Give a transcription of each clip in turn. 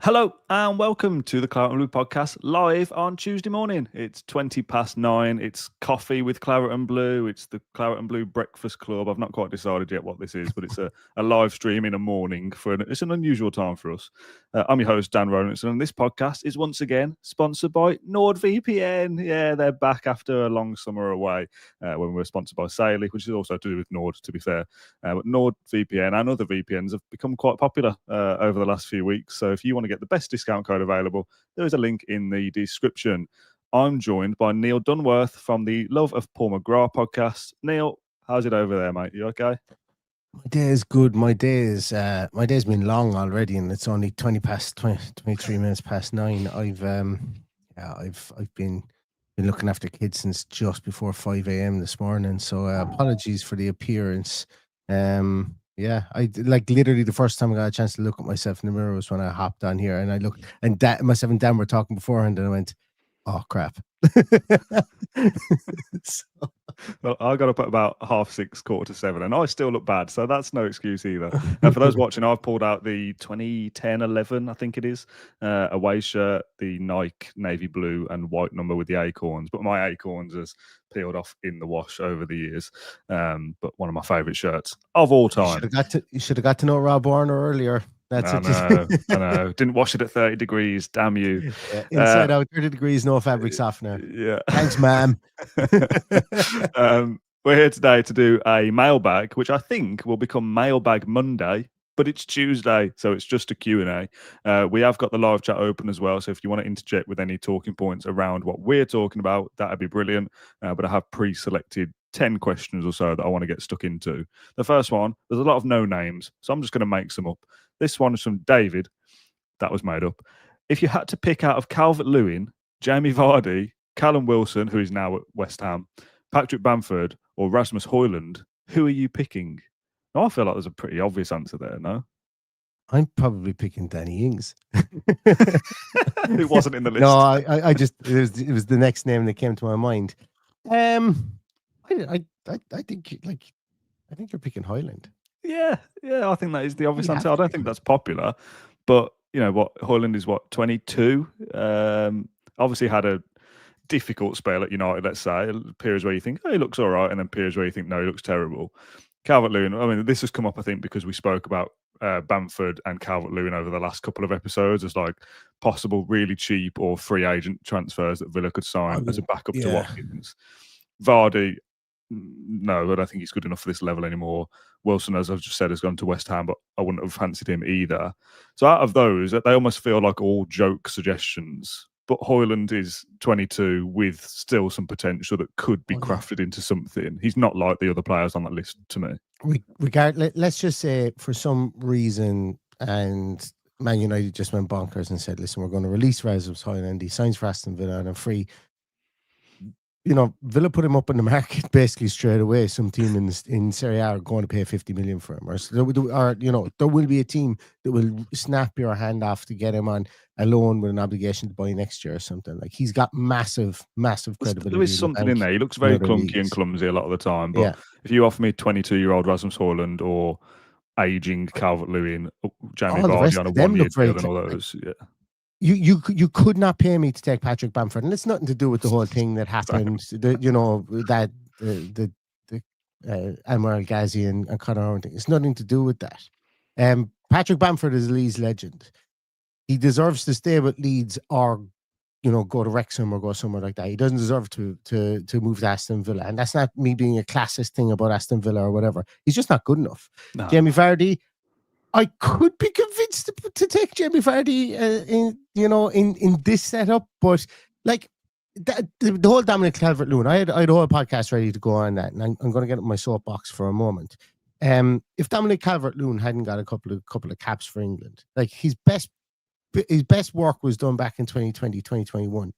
Hello and welcome to the Claret and Blue podcast live on Tuesday morning. It's 9:20. It's coffee with Claret and Blue. It's the Claret and Blue Breakfast Club. I've not quite decided yet what this is, but it's a live stream in a morning. It's an unusual time for us. I'm your host, Dan Rolinson, and this podcast is once again sponsored by NordVPN. Yeah, they're back after a long summer away when we were sponsored by Saley, which is also to do with Nord, to be fair. But NordVPN and other VPNs have become quite popular over the last few weeks. So if you want to get the best discount code available, there is a link in the description. I'm joined by Neil Dunworth from the Love of Paul McGrath podcast. Neil, how's it over there, mate? You okay? My day is good. My day's been long already, and it's only 23 minutes past 9. I've been looking after kids since just before 5 a.m. this morning. So apologies for the appearance. I like literally the first time I got a chance to look at myself in the mirror was when I hopped on here, and I looked, and myself and Dan were talking beforehand, and I went, "Oh crap." Well, I got up at about 6:30, 7:15, and I still look bad, so that's no excuse either. And for those watching, I've pulled out the 2010-11, I think it is, away shirt, the Nike navy blue and white number with the acorns, but my acorns has peeled off in the wash over the years. But one of my favourite shirts of all time. You should have got to know Rob Warner earlier. That's I know. Didn't wash it at 30 degrees. Damn you. Yeah, inside out, 30 degrees, no fabric softener. Yeah. Thanks, ma'am. We're here today to do a mailbag, which I think will become Mailbag Monday, but it's Tuesday, so it's just a Q&A. We have got the live chat open as well, so if you want to interject with any talking points around what we're talking about, that'd be brilliant. But I have pre-selected 10 questions or so that I want to get stuck into. The first one, there's a lot of no names, so I'm just going to make some up. This one is from David. That was made up. If you had to pick out of Calvert-Lewin, Jamie Vardy, Callum Wilson, who is now at West Ham, Patrick Bamford, or Rasmus Højlund, who are you picking? Now, I feel like there's a pretty obvious answer there, no? I'm probably picking Danny Ings. It wasn't in the list. No, I just it was the next name that came to my mind. I think you're picking Højlund. Yeah, I think that is the obvious answer. I don't think that's popular, but you know what? Højlund is 22. Obviously had a difficult spell at United, let's say. Periods where you think, oh, he looks all right, and then periods where you think, no, he looks terrible. Calvert-Lewin, I mean, this has come up, I think, because we spoke about Bamford and Calvert-Lewin over the last couple of episodes as like possible really cheap or free agent transfers that Villa could sign as a backup to Watkins. Vardy, no, I don't think he's good enough for this level anymore. Wilson, as I've just said, has gone to West Ham, but I wouldn't have fancied him either. So out of those, they almost feel like all joke suggestions. But Højlund is 22 with still some potential that could be crafted into something. He's not like the other players on that list to me. Let's just say for some reason, and Man United just went bonkers and said, listen, we're going to release Rasmus Højlund. He signs for Aston Villa and a free. You know, Villa put him up in the market basically straight away. Some team in Serie A are going to pay 50 million for him, or there will be a team that will snap your hand off to get him on a loan with an obligation to buy next year or something. Like he's got massive credibility. There is something in there. He looks very clunky and clumsy a lot of the time. But if you offer me 22-year-old Rasmus Højlund or aging Calvert-Lewin, Jamie Vardy on a 1-year deal and all those, You could not pay me to take Patrick Bamford, and it's nothing to do with the whole thing that happened. The Admiral Ghazi and Conor Owen thing. It's nothing to do with that. Patrick Bamford is Leeds legend. He deserves to stay with Leeds or go to Wrexham or go somewhere like that. He doesn't deserve to move to Aston Villa, and that's not me being a classist thing about Aston Villa or whatever. He's just not good enough. No. Jamie Vardy, I could be convinced to take Jamie Vardy in this setup, but like the whole Dominic Calvert-Lewin, I had a whole podcast ready to go on that, and I'm going to get up my soapbox for a moment. If Dominic Calvert-Lewin hadn't got a couple of caps for England, like his best work was done back in 2020, 2021,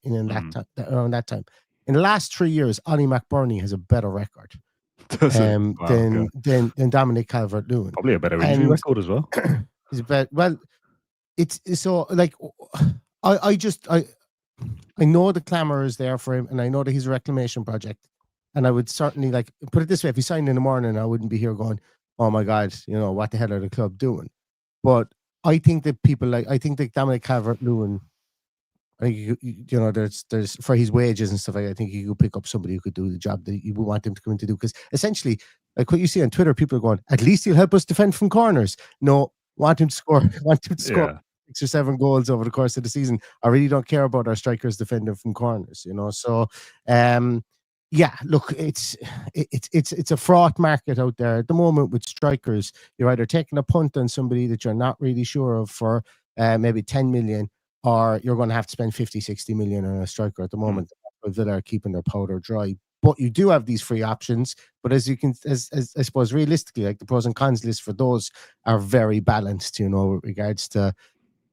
around that time. In the last 3 years, Ollie McBurney has a better record. Than Dominic Calvert-Lewin. Probably a better injury record as well. It's so like I know the clamour is there for him, and I know that he's a reclamation project, and I would certainly like put it this way: if he signed in the morning, I wouldn't be here going, "Oh my God, what the hell are the club doing?" But I think that Dominic Calvert-Lewin, I think there's for his wages and stuff like that, I think you could pick up somebody who could do the job that you would want him to come in to do. Because essentially, like what you see on Twitter, people are going, at least he'll help us defend from corners. No, want him to score 6 or 7 goals over the course of the season. I really don't care about our strikers defending from corners, So yeah, look, it's a fraught market out there at the moment with strikers. You're either taking a punt on somebody that you're not really sure of for maybe 10 million, or you're going to have to spend 50, 60 million on a striker at the moment. Villa are keeping their powder dry. But you do have these free options. But as I suppose realistically, like the pros and cons list for those are very balanced, with regards to,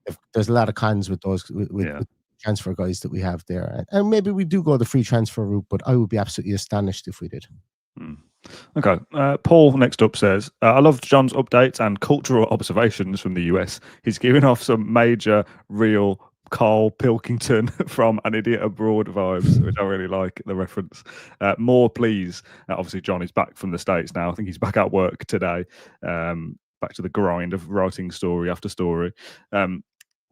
if there's a lot of cons with those with transfer guys that we have there. And maybe we do go the free transfer route, but I would be absolutely astonished if we did. Okay. Paul next up says, I love John's updates and cultural observations from the US. He's giving off some major real Carl Pilkington from An Idiot Abroad vibes, which I really like the reference. More, please. Obviously, John is back from the States now. I think he's back at work today. Back to the grind of writing story after story.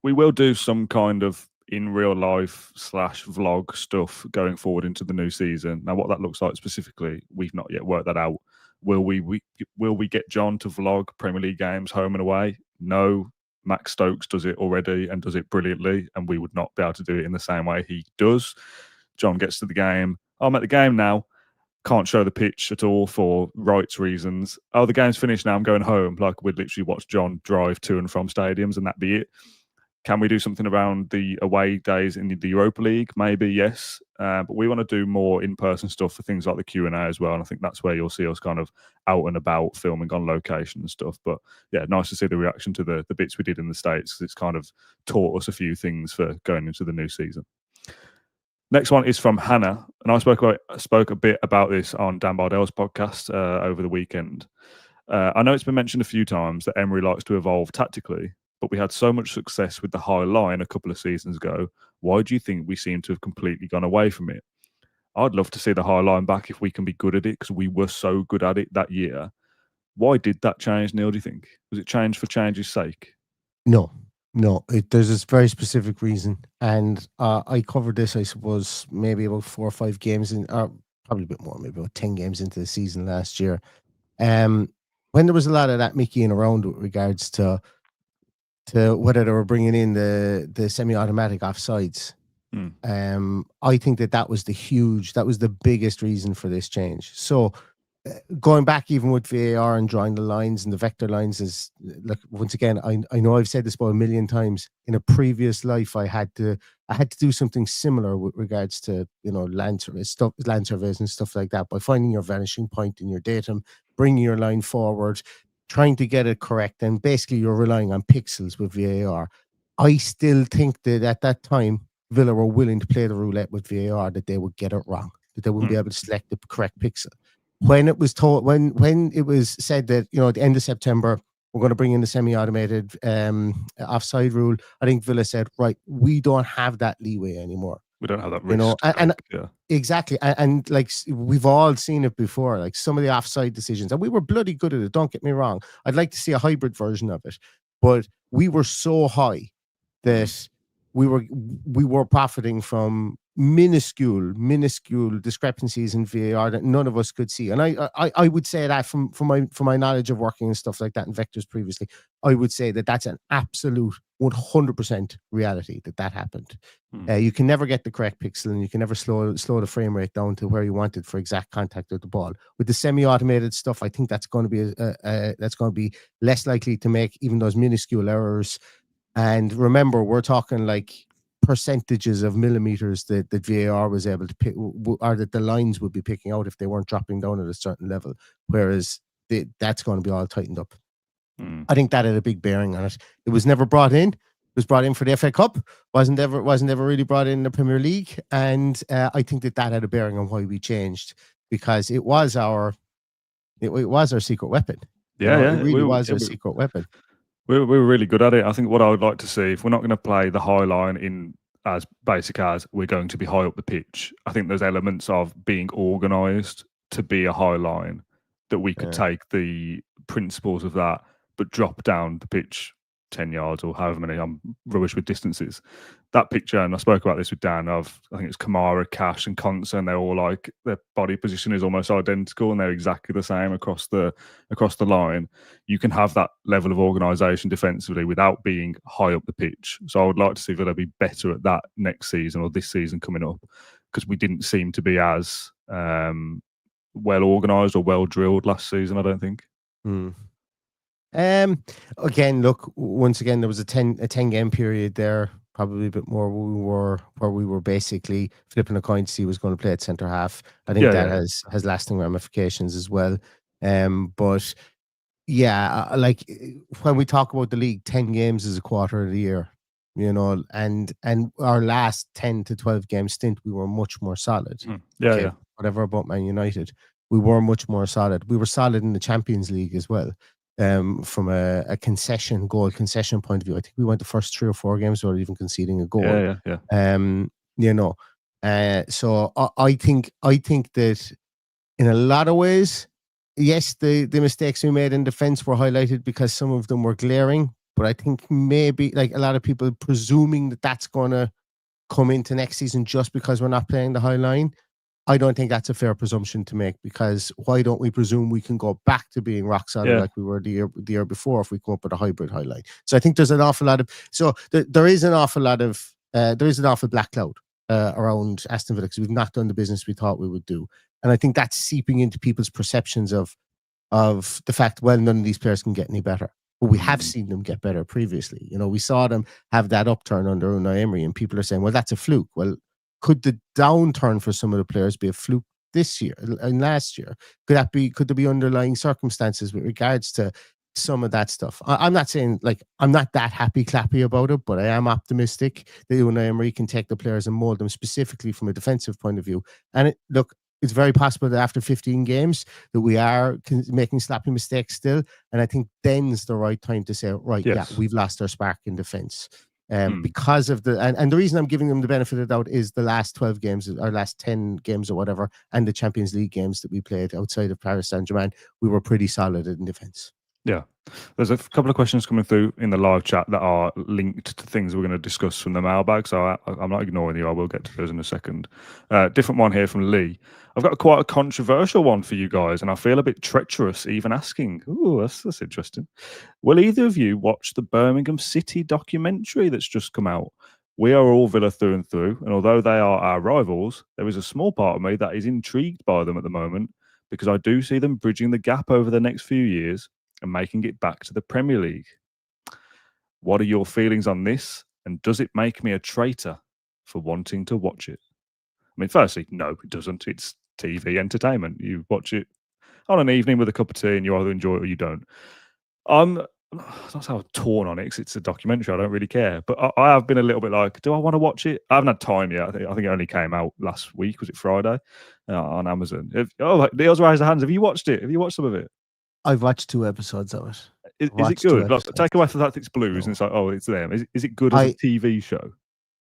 We will do some kind of in real life / vlog stuff going forward into the new season. Now, what that looks like specifically, we've not yet worked that out. Will we get John to vlog Premier League games home and away? No. Max Stokes does it already and does it brilliantly, and we would not be able to do it in the same way he does. John gets to the game. I'm at the game now. Can't show the pitch at all for rights reasons. Oh, the game's finished now. I'm going home. Like, we'd literally watch John drive to and from stadiums, and that'd be it. Can we do something around the away days in the Europa League? Maybe, yes. But we want to do more in-person stuff for things like the Q&A as well. And I think that's where you'll see us kind of out and about filming on location and stuff. But yeah, nice to see the reaction to the bits we did in the States, because it's kind of taught us a few things for going into the new season. Next one is from Hannah. And I spoke a bit about this on Dan Bardell's podcast over the weekend. I know it's been mentioned a few times that Emery likes to evolve tactically, but we had so much success with the high line a couple of seasons ago. Why do you think we seem to have completely gone away from it? I'd love to see the high line back if we can be good at it, because we were so good at it that year. Why did that change, Neil, do you think? Was it change for change's sake? No. There's this very specific reason. And I covered this, I suppose, maybe about 4 or 5 games, or probably a bit more, maybe about 10 games into the season last year. When there was a lot of that Mickeying around with regards to whether they were bringing in the semi-automatic offsides. I think that was the biggest reason for this change. So going back even with VAR and drawing the lines and the vector lines is, like, once again, I know I've said this about a million times. In a previous life, I had to do something similar with regards to, land surveys and stuff like that, by finding your vanishing point in your datum, bringing your line forward, trying to get it correct, and basically you're relying on pixels with VAR. I still think that at that time, Villa were willing to play the roulette with VAR, that they would get it wrong, that they wouldn't be able to select the correct pixel. When it was told, when it was said that, at the end of September, we're going to bring in the semi-automated offside rule, I think Villa said, right, we don't have that leeway anymore. We don't have that risk. Exactly. And like, we've all seen it before, like some of the offside decisions, and we were bloody good at it. Don't get me wrong. I'd like to see a hybrid version of it, but we were so high that we were profiting from minuscule discrepancies in VAR that none of us could see. And I would say that from my knowledge of working and stuff like that in vectors previously, I would say that that's an absolute 100% reality that happened. You can never get the correct pixel, and you can never slow the frame rate down to where you want it for exact contact with the ball. With the semi-automated stuff, I think that's going to be less likely to make even those minuscule errors. And remember, we're talking like percentages of millimeters that VAR was able to pick, or that the lines would be picking out if they weren't dropping down at a certain level, whereas that's going to be all tightened up. I think that had a big bearing on it. It was never brought in. It was brought in for the FA Cup. Wasn't ever really brought in the Premier League. And I think that had a bearing on why we changed, because it was our secret weapon. It really was our secret weapon. We were really good at it. I think what I would like to see, if we're not going to play the high line in as basic as we're going to be high up the pitch, I think there's elements of being organised to be a high line that we could take the principles of that, but drop down the pitch 10 yards or however many. I'm rubbish with distances. That picture, and I spoke about this with Dan, of I think it's Kamara, Cash, and Konsa, and they're all like, their body position is almost identical and they're exactly the same across the line. You can have that level of organisation defensively without being high up the pitch. So I would like to see Villa be better at that next season or this season coming up, because we didn't seem to be as well organised or well drilled last season, I don't think. Again, look, once again, there was a 10 game period there, probably a bit more where we were basically flipping a coin to see who was going to play at centre half. I think that has lasting ramifications as well. But yeah, like when we talk about the league, 10 games is a quarter of the year, you know, and our last 10 to 12 game stint, we were much more solid. Whatever about Man United, we were much more solid. We were solid in the Champions League as well. From a goal concession point of view, I think we went the first 3 or 4 games without even conceding a goal. You know, so I think that in a lot of ways, yes, the mistakes we made in defense were highlighted because some of them were glaring. But I think maybe like a lot of people presuming that that's going to come into next season just because we're not playing the high line. I don't think that's a fair presumption to make, because why don't we presume we can go back to being rock solid like we were the year before if we come up with a hybrid high line? So I think there's an awful lot of there is an awful black cloud around Aston Villa because we've not done the business we thought we would do, and I think that's seeping into people's perceptions of the fact, well, none of these players can get any better. But we have seen them get better previously. You know, we saw them have that upturn under Unai Emery, and people are saying, well, that's a fluke. Well, could the downturn for some of the players be a fluke this year and last year? Could there be underlying circumstances with regards to some of that stuff? I'm not saying, like, I'm not that happy clappy about it, but I am optimistic that Unai Emery can take the players and mold them specifically from a defensive point of view. And it's very possible that after 15 games that we are making sloppy mistakes still. And I think then's the right time to say, right, we've lost our spark in defense. Because of and the reason I'm giving them the benefit of the doubt is the last 12 games, or last 10 games or whatever, and the Champions League games that we played outside of Paris Saint-Germain, we were pretty solid in defense. Yeah. There's a couple of questions coming through in the live chat that are linked to things we're going to discuss from the mailbag, so I'm not ignoring you. I will get to those in a second. Different one here from Lee. I've got quite a controversial one for you guys, and I feel a bit treacherous even asking. Ooh, that's interesting. Will either of you watch the Birmingham City documentary that's just come out? We are all Villa through and through, and although they are our rivals, there is a small part of me that is intrigued by them at the moment, because I do see them bridging the gap over the next few years and making it back to the Premier League. What are your feelings on this? And does it make me a traitor for wanting to watch it? I mean, firstly, no, it doesn't. It's TV entertainment. You watch it on an evening with a cup of tea and you either enjoy it or you don't. That's how I'm torn on it, because it's a documentary. I don't really care. But I have been a little bit like, do I want to watch it? I haven't had time yet. I think it only came out last week. Was it Friday? On Amazon. Neil's raised their hands. Have you watched it? Have you watched some of it? I've watched 2 episodes of it. Is it good? Like, take away the fact it's blues and it's like, oh, it's them. Is it good as a TV show?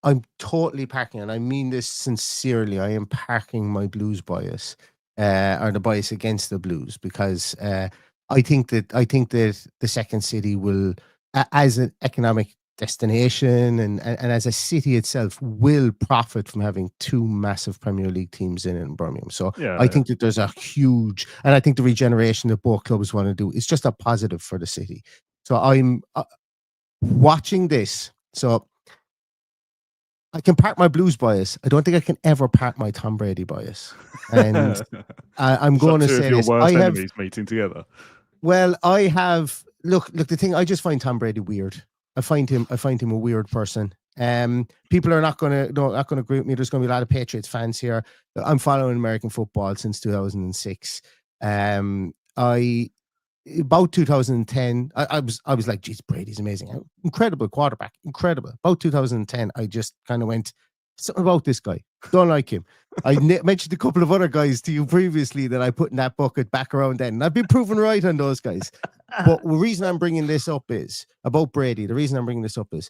I'm totally parking, and I mean this sincerely. I am parking my blues bias, or the bias against the blues, because I think that the second city will, as an economic destination and as a city itself, will profit from having 2 massive Premier League teams in Birmingham. So I think that there's a huge, and I think the regeneration that both clubs want to do is just a positive for the city. So I'm watching this. So I can park my blues bias. I don't think I can ever park my Tom Brady bias. And I'm going to say this. I have enemies meeting together. Well, I have look. The thing, I just find Tom Brady weird. I find him a weird person. People are not going to agree with me. There's going to be a lot of Patriots fans here. I'm following American football since 2006. About 2010, I was like, geez, Brady's amazing. Incredible quarterback. Incredible. About 2010, I just kind of went, something about this guy. Don't like him. I mentioned a couple of other guys to you previously that I put in that bucket back around then. And I've been proven right on those guys. But the reason I'm bringing this up is, about Brady, the reason I'm bringing this up is,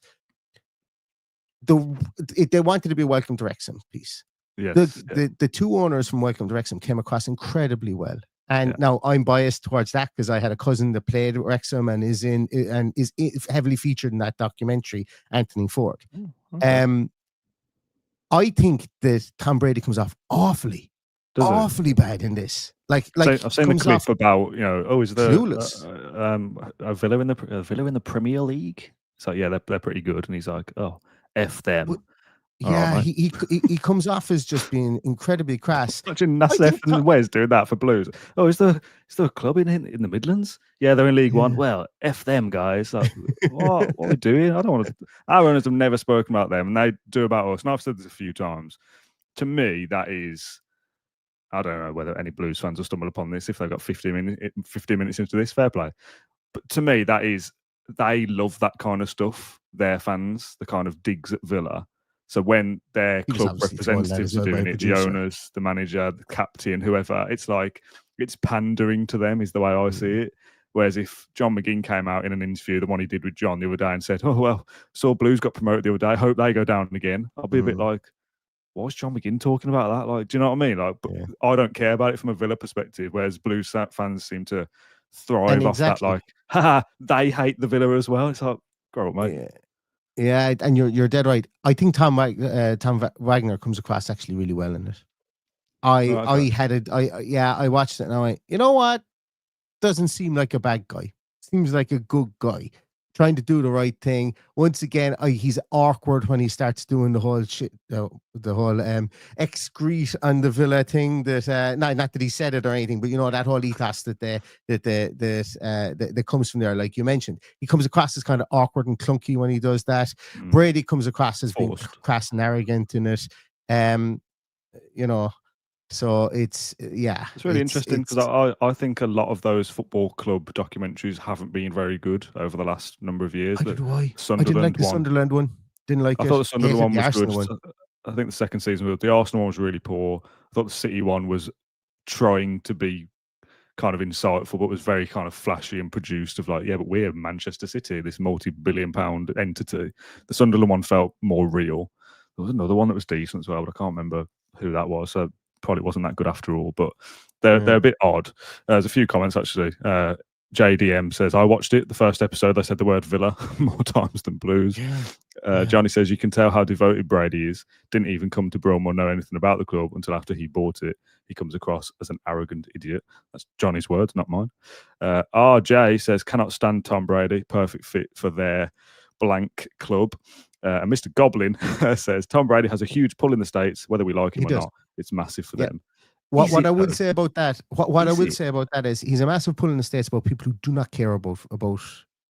they wanted to be a Welcome to Wrexham piece. Yes, the 2 owners from Welcome to Wrexham came across incredibly well. And now I'm biased towards that because I had a cousin that played at Wrexham and is heavily featured in that documentary, Anthony Ford. Okay. I think that Tom Brady comes off awfully bad in this. Like I've seen the clip about, is there clueless. a Villa in the Premier League? So yeah, they're pretty good, and he's like, oh, F them. But, yeah, right, he comes off as just being incredibly crass. Imagine Nassef and Wes doing that for Blues. Oh, is there a club in the Midlands? Yeah, they're in League One. Well, F them guys. Like, what are we doing? I don't want to. Our owners have never spoken about them, and they do about us. And I've said this a few times. To me, that is. I don't know whether any Blues fans will stumble upon this if they've got 15 minutes into this. Fair play. But to me, that is, they love that kind of stuff. Their fans, the kind of digs at Villa. So when their club representatives are doing it, the owners, the manager, the captain, whoever, it's like, it's pandering to them is the way I see it. Whereas if John McGinn came out in an interview, the one he did with John the other day, and said, oh, well, saw Blues got promoted the other day, hope they go down again, I'll be a bit like, what's John McGinn talking about that? Like, do you know what I mean? Like, I don't care about it from a Villa perspective, whereas Blues fans seem to thrive off that. Like, haha, they hate the Villa as well. It's like, grow up, mate. Yeah, and you're dead right. I think Tom Wagner comes across actually really well in it. I watched it and I went, you know what? Doesn't seem like a bad guy. Seems like a good guy. Trying to do the right thing. Once again, he's awkward when he starts doing the whole shit, the whole excrete on the Villa thing. That not that he said it or anything, but that whole ethos that comes from there. Like you mentioned, he comes across as kind of awkward and clunky when he does that. Brady comes across as being crass and arrogant in it. So it's really interesting because I think a lot of those football club documentaries haven't been very good over the last number of years. I didn't like the Sunderland one. Didn't like it. I thought the Sunderland one was good. I think the second season was the Arsenal one was really poor. I thought the City one was trying to be kind of insightful, but was very kind of flashy and produced of like, yeah, but we're Manchester City, this multi-billion-pound entity. The Sunderland one felt more real. There was another one that was decent as well, but I can't remember who that was. So probably wasn't that good after all, but they're a bit odd. There's a few comments actually. JDM says, I watched it, the first episode, they said the word Villa more times than Blues. Johnny says, you can tell how devoted Brady is. Didn't even come to Brum or know anything about the club until after he bought it. He comes across as an arrogant idiot. That's Johnny's words, not mine. RJ says, cannot stand Tom Brady. Perfect fit for their blank club. And Mr. Goblin says, Tom Brady has a huge pull in the States, whether we like him or not. It's massive for them. What I would say about that, what I would say about that is he's a massive pull in the States about people who do not care about football.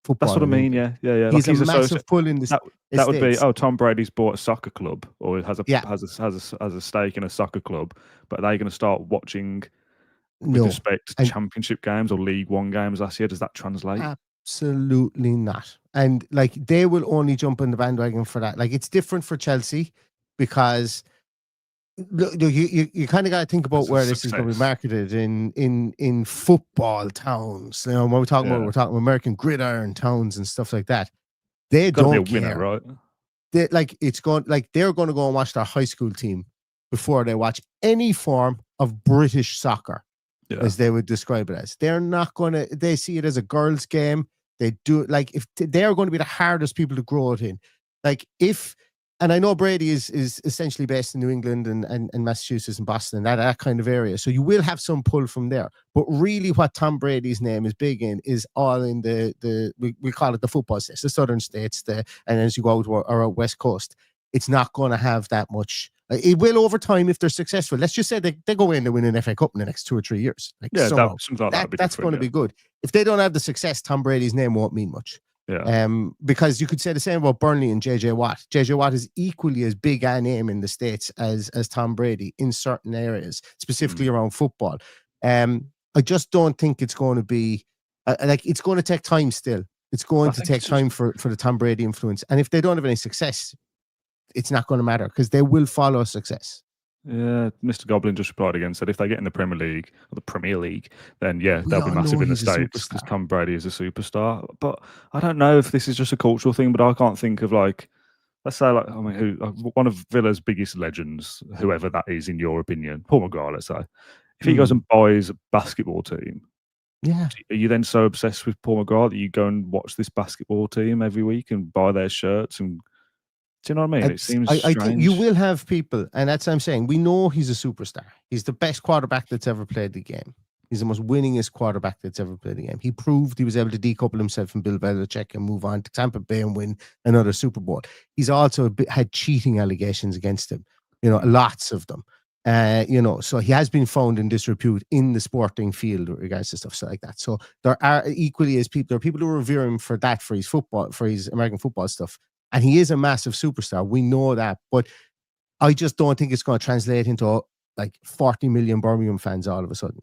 That's what I mean. Yeah. He's a massive pull in the States. That would be, Tom Brady's bought a soccer club or has a stake in a soccer club, but are they going to start watching with respect to championship games or League One games last year? Does that translate? Absolutely not. And like they will only jump in the bandwagon for that. Like it's different for Chelsea because you kind of got to think about where this is going to be marketed in football towns. When we're talking about American gridiron towns and stuff like that. They don't care, winner, right? They're going to go and watch their high school team before they watch any form of British soccer, as they would describe it as. They're not going to. They see it as a girls' game. They do it if they are going to be the hardest people to grow it in. And I know Brady is essentially based in New England and Massachusetts and Boston, that kind of area. So you will have some pull from there. But really what Tom Brady's name is big in is all in we call it the football states, the southern states, and as you go out or out West Coast, it's not going to have that much. It will over time if they're successful. Let's just say they go in and win an FA Cup in the next 2 or 3 years. That's going to be good. If they don't have the success, Tom Brady's name won't mean much. Because you could say the same about Burnley and JJ Watt. JJ Watt is equally as big a name in the States as Tom Brady in certain areas, specifically around football. I just don't think it's going to be it's going to take time still. It's going to take time for the Tom Brady influence. And if they don't have any success, it's not going to matter because they will follow success. Yeah, Mr. Goblin just replied again, said if they get in the Premier League, then they'll be massive in the States because Tom Brady is a superstar. But I don't know if this is just a cultural thing, but I can't think of let's say one of Villa's biggest legends, whoever that is in your opinion, Paul McGrath, let's say. If he goes and buys a basketball team, yeah, are you then so obsessed with Paul McGrath that you go and watch this basketball team every week and buy their shirts? And do you know what I mean? It seems I think you strange. will have people, and that's what I'm saying. We know he's a superstar. He's the best quarterback that's ever played the game. He's the most winningest quarterback that's ever played the game. He proved he was able to decouple himself from Bill Belichick and move on to Tampa Bay and win another Super Bowl. He's also had cheating allegations against him, lots of them. So he has been found in disrepute in the sporting field with regards to stuff like that. So there are equally as people, there are people who revere him for that, for his football, for his American football stuff. And he is a massive superstar. We know that. But I just don't think it's going to translate into like 40 million Birmingham fans all of a sudden.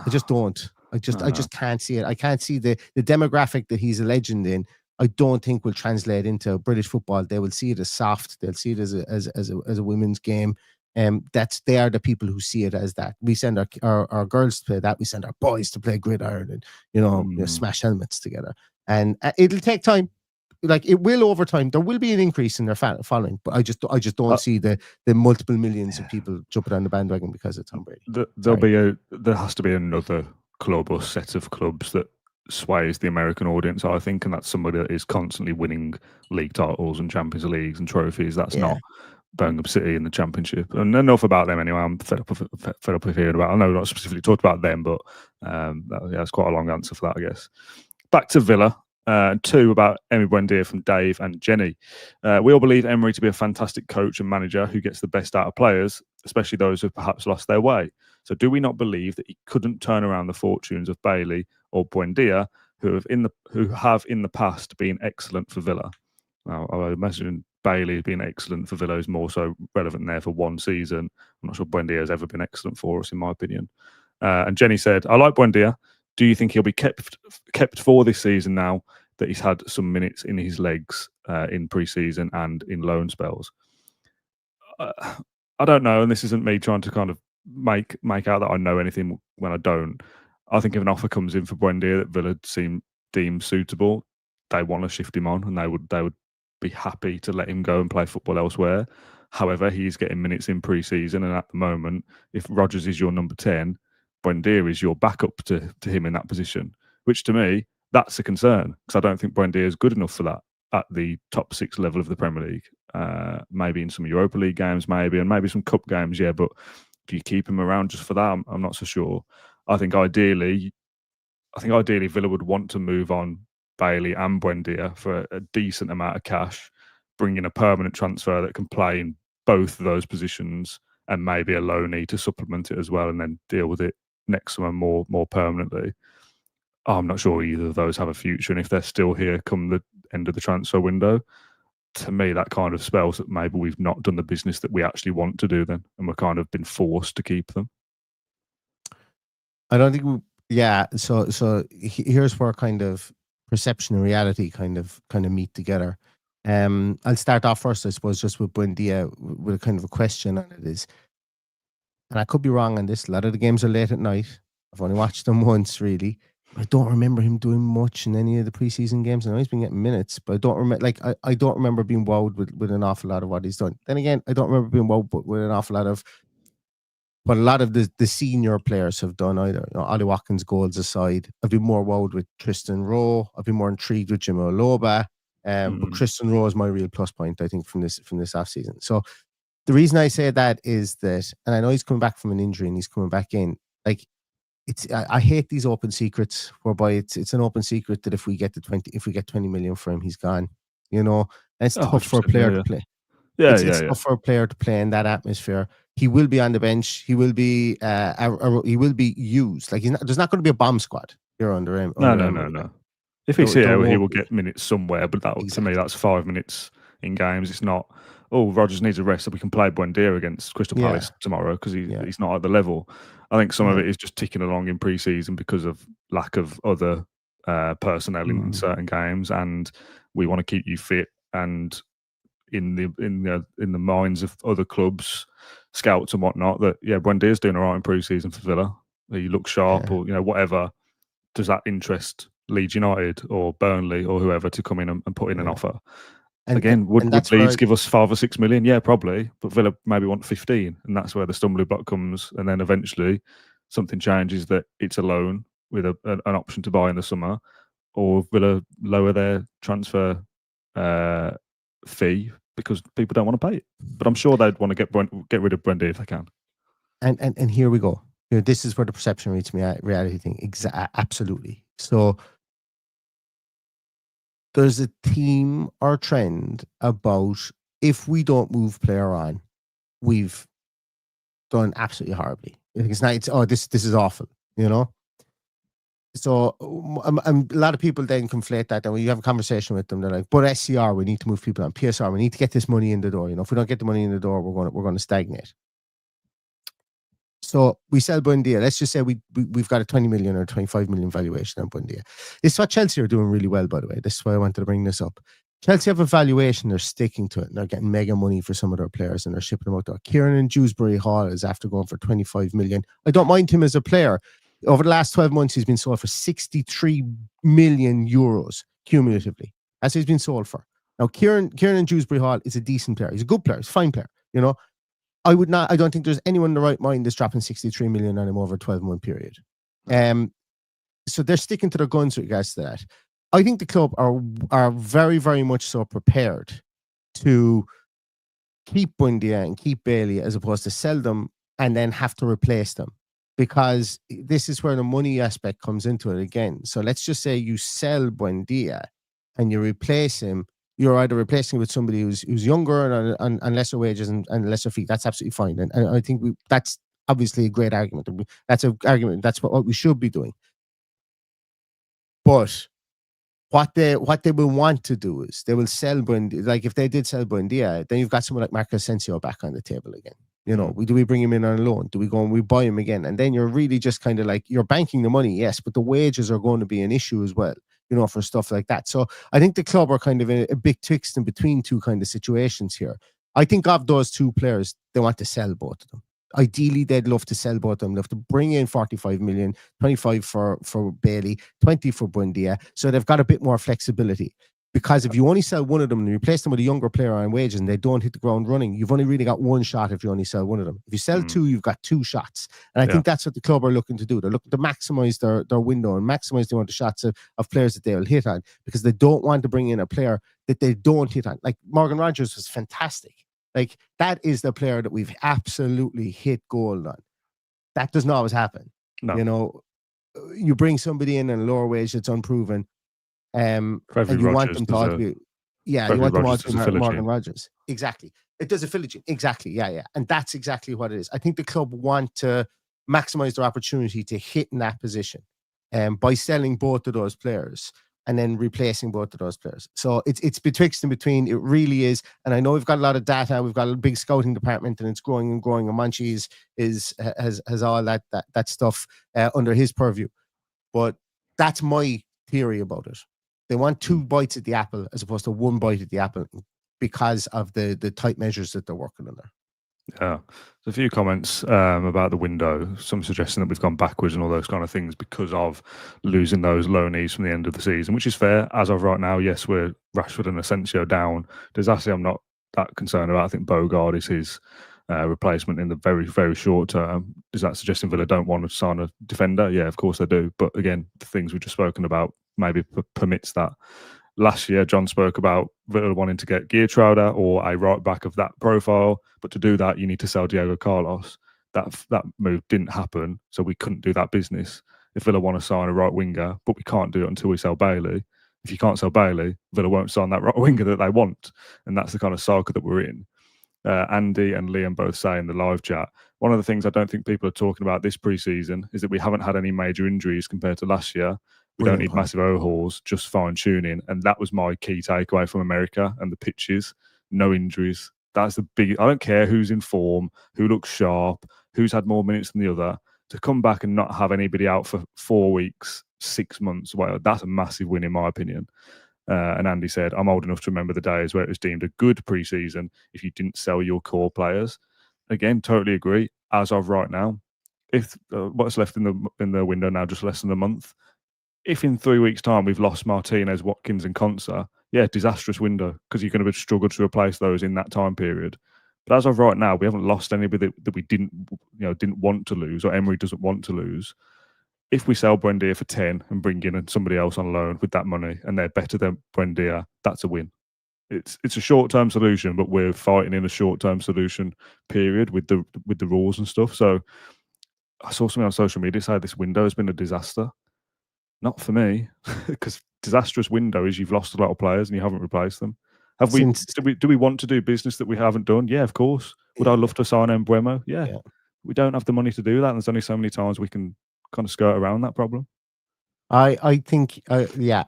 I just don't. I just can't see it. I can't see the demographic that he's a legend in. I don't think will translate into British football. They will see it as soft. They'll see it as a women's game. They are the people who see it as that. We send our girls to play that. We send our boys to play gridiron and smash helmets together. And it'll take time. Like it will over time. There will be an increase in their following, but I just don't see the multiple millions of people jumping on the bandwagon because of Tom Brady. There has to be another club or set of clubs that sways the American audience, I think, and that's somebody that is constantly winning league titles and Champions Leagues and trophies. That's not Birmingham City in the Championship. And enough about them anyway. I'm fed up of hearing about. I know we're not specifically talked about them, but that's quite a long answer for that, I guess. Back to Villa. 2 about Emery Buendia from Dave and Jenny. We all believe Emery to be a fantastic coach and manager who gets the best out of players, especially those who have perhaps lost their way. So do we not believe that he couldn't turn around the fortunes of Bailey or Buendia, who have in the past been excellent for Villa? Now, I imagine Bailey being excellent for Villa is more so relevant there for one season. I'm not sure Buendia has ever been excellent for us, in my opinion. And Jenny said, I like Buendia. Do you think he'll be kept for this season now that he's had some minutes in his legs in pre-season and in loan spells? I don't know, and this isn't me trying to kind of make out that I know anything when I don't. I think if an offer comes in for Buendia that Villa deem suitable, they want to shift him on, and they would be happy to let him go and play football elsewhere. However, he's getting minutes in pre-season, and at the moment, if Rodgers is your number 10, Buendia is your backup to him in that position, which to me, that's a concern, because I don't think Buendia is good enough for that at the top 6 level of the Premier League. Maybe in some Europa League games, and maybe some cup games, yeah, but do you keep him around just for that? I'm not so sure. I think ideally Villa would want to move on Bailey and Buendia for a decent amount of cash, bring in a permanent transfer that can play in both of those positions, and maybe a loanee to supplement it as well, and then deal with it next summer more permanently. I'm not sure either of those have a future, and if they're still here come the end of the transfer window, to me that kind of spells that maybe we've not done the business that we actually want to do then, and we're kind of been forced to keep them. I don't think so here's where kind of perception and reality kind of meet together. I'll start off first, I suppose, just with Buendia, with a kind of a question on it is, and I could be wrong on this, a lot of the games are late at night. I've only watched them once, really. I don't remember him doing much in any of the preseason games. I know he's been getting minutes, but I don't remember. I don't remember being wowed with an awful lot of what he's done. Then again, I don't remember being wowed with an awful lot of what a lot of the senior players have done either. Ollie Watkins' goals aside, I've been more wowed with Tristan Rowe. I've been more intrigued with Jim Oloba. But Tristan Rowe is my real plus point, I think, from this off season. So the reason I say that is that, and I know he's coming back from an injury and he's coming back in. Like, I hate these open secrets whereby it's an open secret that if we get 20 million for him, he's gone. And it's tough for a player to play. It's tough for a player to play in that atmosphere. He will be on the bench. He will be he will be used. Like there's not going to be a bomb squad here under him. No. If he's here, he will get minutes somewhere. But to me, that's 5 minutes in games. It's not, Rodgers needs a rest so we can play Buendia against Crystal Palace tomorrow because he's not at the level. I think some of it is just ticking along in pre-season because of lack of other personnel in certain games, and we want to keep you fit. And in the minds of other clubs, scouts and whatnot, that Buendia's doing all right in pre-season for Villa. He looks sharp, or whatever. Does that interest Leeds United or Burnley or whoever to come in and put in an offer? Would Leeds give us 5 or 6 million? Yeah, probably. But Villa maybe want 15, and that's where the stumbling block comes. And then eventually, something changes that it's a loan with an option to buy in the summer, or Villa lower their transfer fee because people don't want to pay it. But I'm sure they'd want to get rid of Buendia if they can. And here we go. This is where the perception meets reality thing. Absolutely. So there's a theme or trend about if we don't move player on, we've done absolutely horribly. It's not. This is awful. So a lot of people then conflate that, and when you have a conversation with them, they're like, "But SCR, we need to move people on. PSR, we need to get this money in the door. If we don't get the money in the door, we're going to stagnate." So we sell Buendia. Let's just say we've got a 20 million or 25 million valuation on Buendia. This is what Chelsea are doing really well, by the way. This is why I wanted to bring this up. Chelsea have a valuation, they're sticking to it, and they're getting mega money for some of their players, and they're shipping them out there. Kieran in Dewsbury Hall is after going for 25 million. I don't mind him as a player. Over the last 12 months, he's been sold for 63 million euros cumulatively. That's what he's been sold for. Now, Kieran in Dewsbury Hall is a decent player. He's a good player. He's a fine player. I don't think there's anyone in the right mind that's dropping 63 million on him over a 12-month period. So they're sticking to their guns with regards to that. I think the club are very, very much so prepared to keep Buendia and keep Bailey as opposed to sell them and then have to replace them, because this is where the money aspect comes into it again. So let's just say you sell Buendia and you replace him. You're either replacing with somebody who's younger and lesser wages and lesser fee. That's absolutely fine. And I think that's obviously a great argument. That's an argument. That's what we should be doing. But what they will want to do is they will sell Buendia. Like if they did sell Buendia, then you've got someone like Marco Asensio back on the table again. Do we bring him in on a loan? Do we go and we buy him again? And then you're really just kind of like, you're banking the money, yes, but the wages are going to be an issue as well, for stuff like that. So I think the club are kind of a big twixt in between two kind of situations here. I think of those two players, they want to sell both of them. Ideally, they'd love to sell both of them. They'd love to bring in 45 million, 25 for Bailey, 20 for Buendia. So they've got a bit more flexibility. Because if you only sell one of them and you replace them with a younger player on wages and they don't hit the ground running, you've only really got one shot if you only sell one of them. If you sell two, you've got two shots. And I think that's what the club are looking to do. They're looking to maximize their window and maximize the amount of shots of players that they will hit on, because they don't want to bring in a player that they don't hit on. Like Morgan Rogers was fantastic. Like that is the player that we've absolutely hit gold on. That doesn't always happen. No. You bring somebody in a lower wage that's unproven, and you want them to be, you want them all to be Morgan Rogers. Exactly. It does a Philogene. Exactly. Yeah. And that's exactly what it is. I think the club want to maximize their opportunity to hit in that position by selling both of those players and then replacing both of those players. So it's betwixt and between. It really is. And I know we've got a lot of data. We've got a big scouting department, and it's growing and growing. And Monchi has all that stuff under his purview. But that's my theory about it. They want two bites at the apple as opposed to one bite at the apple because of the tight measures that they're working on there. Yeah. There's a few comments about the window, some suggesting that we've gone backwards and all those kind of things because of losing those loanees from the end of the season, which is fair. As of right now, yes, we're Rashford and Asensio down. Disasi, I'm not that concerned about. I think Bogard is his replacement in the very, very short term. Is that suggesting Villa don't want to sign a defender? Yeah, of course they do. But again, the things we've just spoken about maybe permits that. Last year, John spoke about Villa wanting to get Geertruida or a right back of that profile, but to do that, you need to sell Diego Carlos. That move didn't happen, so we couldn't do that business. If Villa want to sign a right winger, but we can't do it until we sell Bailey. If you can't sell Bailey, Villa won't sign that right winger that they want, and that's the kind of cycle that we're in. Andy and Liam both say in the live chat, one of the things I don't think people are talking about this pre-season is that we haven't had any major injuries compared to last year. We don't need massive overhauls, just fine-tuning. And that was my key takeaway from America and the pitches. No injuries. That's the big... I don't care who's in form, who looks sharp, who's had more minutes than the other. To come back and not have anybody out for 4 weeks, 6 months, well, that's a massive win in my opinion. And Andy said, I'm old enough to remember the days where it was deemed a good pre-season if you didn't sell your core players. Again, totally agree. As of right now, if what's left in the window now, just less than a month, if in 3 weeks' time we've lost Martinez, Watkins and Konsa, yeah, disastrous window because you're going to struggle to replace those in that time period. But as of right now, we haven't lost anybody that we didn't want to lose, or Emery doesn't want to lose. If we sell Buendia for 10 and bring in somebody else on loan with that money, and they're better than Buendia, that's a win. It's a short-term solution, but we're fighting in a short-term solution period with the rules and stuff. So I saw something on social media say this window has been a disaster. Not for me, because disastrous window is you've lost a lot of players and you haven't replaced them. Do we want to do business that we haven't done? Yeah, of course. Would I love to sign Mbeumo? Yeah. We don't have the money to do that, and there's only so many times we can kind of skirt around that problem. I think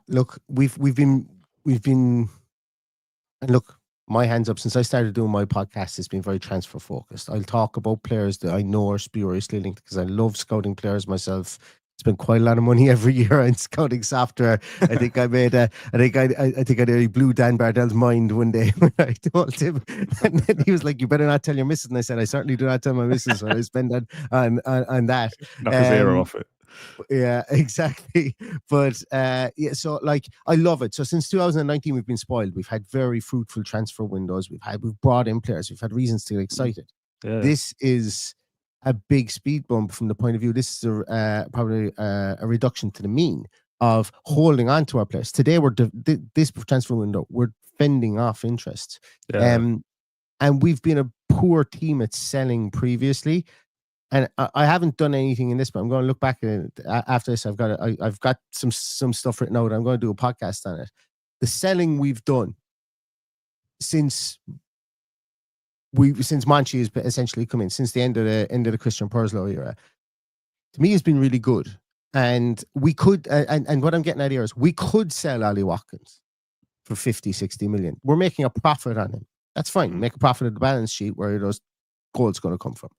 look, we've been and look, my hands up since I started doing my podcast. It's been very transfer focused. I'll talk about players that I know are spuriously linked because I love scouting players myself. Spend quite a lot of money every year on scouting software. I think I made I think I nearly blew Dan Bardell's mind one day when I told him, and then he was like, "You better not tell your missus." And I said, "I certainly do not tell my missus what I spend on that." Knock a zero off it. Yeah, exactly. But so like I love it. So since 2019, we've been spoiled. We've had very fruitful transfer windows. We've brought in players. We've had reasons to get excited. Yeah. This is a big speed bump from the point of view. This is probably a reduction to the mean of holding on to our players. Today, this transfer window, we're fending off interest. Yeah. And we've been a poor team at selling previously. And I haven't done anything in this, but I'm going to look back at it after this. I've got some stuff written out. I'm going to do a podcast on it. The selling we've done since Monchi has essentially come in, since the end of the Christian Purslow era, to me has been really good. And we could, and what I'm getting at here is we could sell Ali Watkins for 50, 60 million. We're making a profit on him. That's fine. Make a profit of the balance sheet where those goals going to come from.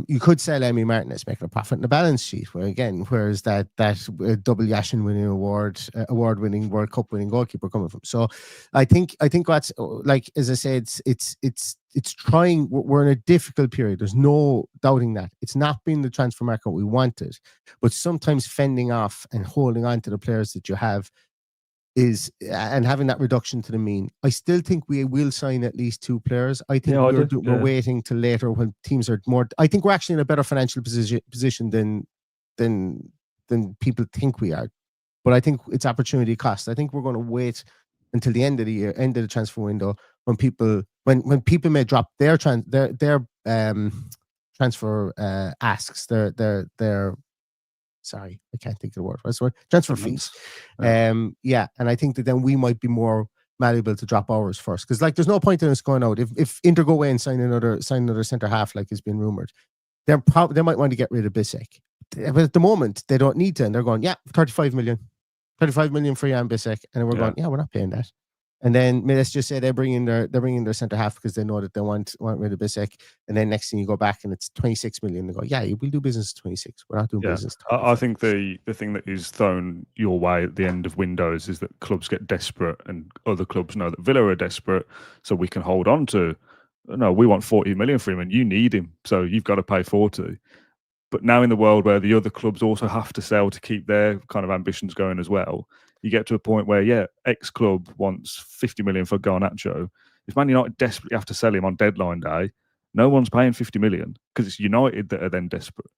You could sell Emi Martinez, making a profit in the balance sheet. Where's that double Yashin winning award-winning World Cup winning goalkeeper coming from? So, I think what's like, as I said, it's trying. We're in a difficult period. There's no doubting that it's not been the transfer market we wanted, but sometimes fending off and holding on to the players that you have and having that reduction to the mean. I still think we will sign at least 2 players. I think we're waiting till later when teams are more. I think we're actually in a better financial position than people think we are. But I think it's opportunity cost. I think we're going to wait until the end of the year, end of the transfer window, when people may drop their transfer asks, their sorry, I can't think of the word. What's the word? Transfer fees. And I think that then we might be more malleable to drop ours first, because like there's no point in us going out if Inter go away and sign another centre half like has been rumored. They might want to get rid of Bissek, but at the moment they don't need to, and they're going 35 million for Jan Bissek, and we're going we're not paying that. And then let's just say they're bringing their centre half because they know that they want rid of Bissek, and then next thing you go back and it's 26 million. They go, we'll do business at 26. We're not doing business. I think the thing that is thrown your way at the end of windows is that clubs get desperate, and other clubs know that Villa are desperate, so we can hold on to. No, we want 40 million for him, and you need him, so you've got to pay 40. But now in the world where the other clubs also have to sell to keep their kind of ambitions going as well, you get to a point where, X club wants 50 million for Garnacho. If Man United desperately have to sell him on deadline day, no one's paying 50 million because it's United that are then desperate.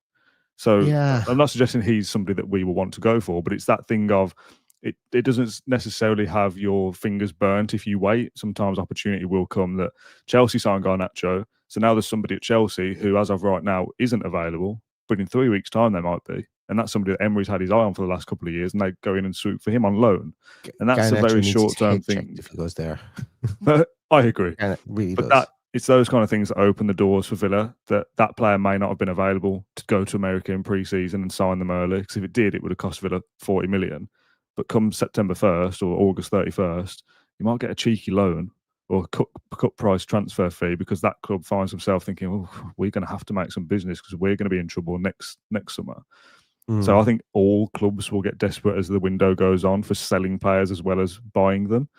So I'm not suggesting he's somebody that we will want to go for, but it's that thing of it doesn't necessarily have your fingers burnt if you wait. Sometimes opportunity will come. That Chelsea signed Garnacho, so now there's somebody at Chelsea who, as of right now, isn't available, but in 3 weeks' time they might be. And that's somebody that Emery's had his eye on for the last couple of years, and they go in and swoop for him on loan. And that's a very short-term thing. If he goes there, I agree. And it really but does. It's those kind of things that open the doors for Villa. That player may not have been available to go to America in pre-season and sign them early, because if it did, it would have cost Villa 40 million. But come September 1st or August 31st, you might get a cheeky loan or cut price transfer fee, because that club finds themselves thinking, we're going to have to make some business because we're going to be in trouble next summer. So I think all clubs will get desperate as the window goes on for selling players as well as buying them.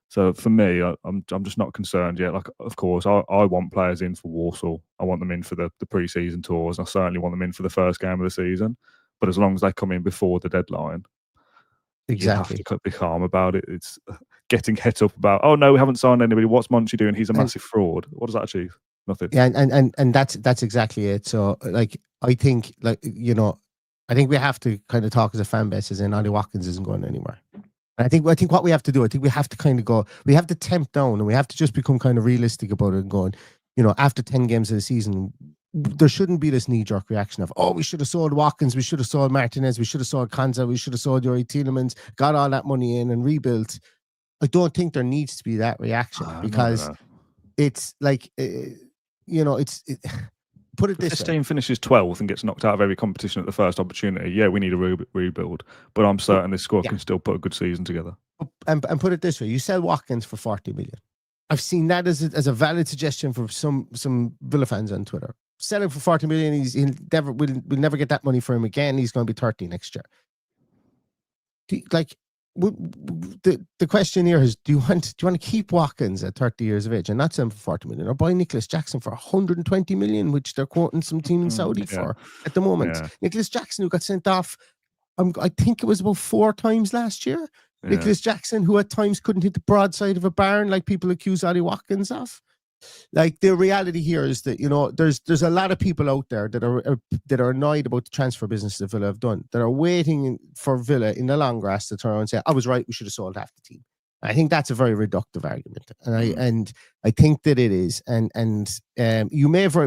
So for me, I'm just not concerned yet. Like, of course, I want players in for Warsaw. I want them in for the pre-season tours. I certainly want them in for the first game of the season. But as long as they come in before the deadline, exactly, you have to be calm about it. getting het up about, oh no, we haven't signed anybody. What's Monchi doing? He's a massive fraud. What does that achieve? Nothing. Yeah, and that's exactly it. So like I think I think we have to kind of talk as a fan base, as in Ollie Watkins isn't going anywhere. And I think what we have to do, I think we have to kind of go, we have to temp down, and we have to just become kind of realistic about it and going, after 10 games of the season, there shouldn't be this knee-jerk reaction of, oh, we should have sold Watkins, we should have sold Martinez, we should have sold Kanza, we should have sold Yuri Tielemans, got all that money in and rebuilt. I don't think there needs to be that reaction, because it's like, put it this way. If this team finishes 12th and gets knocked out of every competition at the first opportunity, yeah, we need a rebuild. But I'm certain this squad can still put a good season together. And put it this way, you sell Watkins for 40 million. I've seen that as a valid suggestion from some Villa fans on Twitter. Sell him for 40 million. We'll never get that money for him again. He's going to be 30 next year. The question here is: do you want to keep Watkins at 30 years of age and not sell him for 40 million, or buy Nicholas Jackson for 120 million, which they're quoting some team in Saudi for at the moment? Yeah. Nicholas Jackson, who got sent off, I think it was about 4 times last year. Yeah. Nicholas Jackson, who at times couldn't hit the broadside of a barn like people accuse Ollie Watkins of. Like, the reality here is that there's a lot of people out there that are annoyed about the transfer business that Villa have done, that are waiting for Villa in the long grass to turn around and say, I was right, we should have sold half the team. I think that's a very reductive argument, and I think that it is, and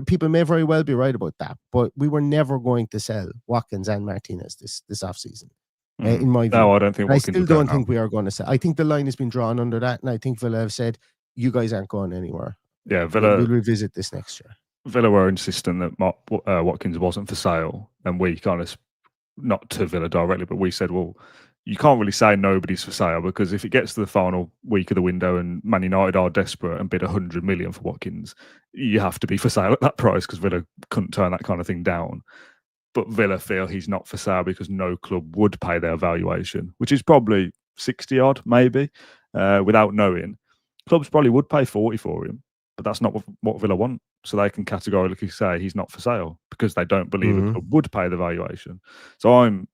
people may very well be right about that, but we were never going to sell Watkins and Martinez this off season. In my view, no, I don't think. I still don't think we are going to sell. I think the line has been drawn under that, and I think Villa have said, you guys aren't going anywhere. Yeah, Villa we'll revisit this next year. Villa were insistent that Watkins wasn't for sale, and we kind of, not to Villa directly, but we said, well, you can't really say nobody's for sale, because if it gets to the final week of the window and Man United are desperate and bid 100 million for Watkins, you have to be for sale at that price, because Villa couldn't turn that kind of thing down. But Villa feel he's not for sale because no club would pay their valuation, which is probably 60 odd, maybe, without knowing. Clubs probably would pay 40 for him. But that's not what Villa want. So they can categorically say he's not for sale because they don't believe a club would pay the valuation. So I'm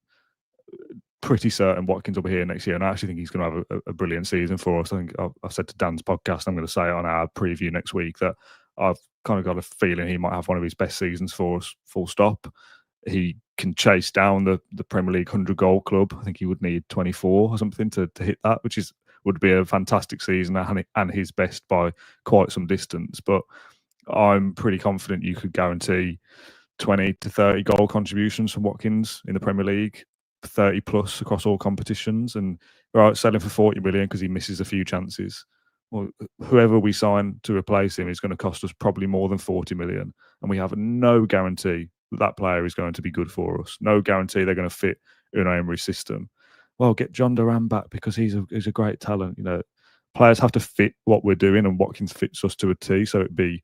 pretty certain Watkins will be here next year. And I actually think he's going to have a brilliant season for us. I think I've said to Dan's podcast, I'm going to say it on our preview next week, that I've kind of got a feeling he might have one of his best seasons for us, full stop. He can chase down the Premier League 100-goal club. I think he would need 24 or something to hit that, which would be a fantastic season and his best by quite some distance. But I'm pretty confident you could guarantee 20 to 30 goal contributions from Watkins in the Premier League, 30 plus across all competitions, and sell him for 40 million because he misses a few chances. Well, whoever we sign to replace him is going to cost us probably more than 40 million, and we have no guarantee that player is going to be good for us. No guarantee they're going to fit Unai Emery's system. Well, get John Duran back because he's a great talent. Players have to fit what we're doing, and Watkins fits us to a T. So it'd be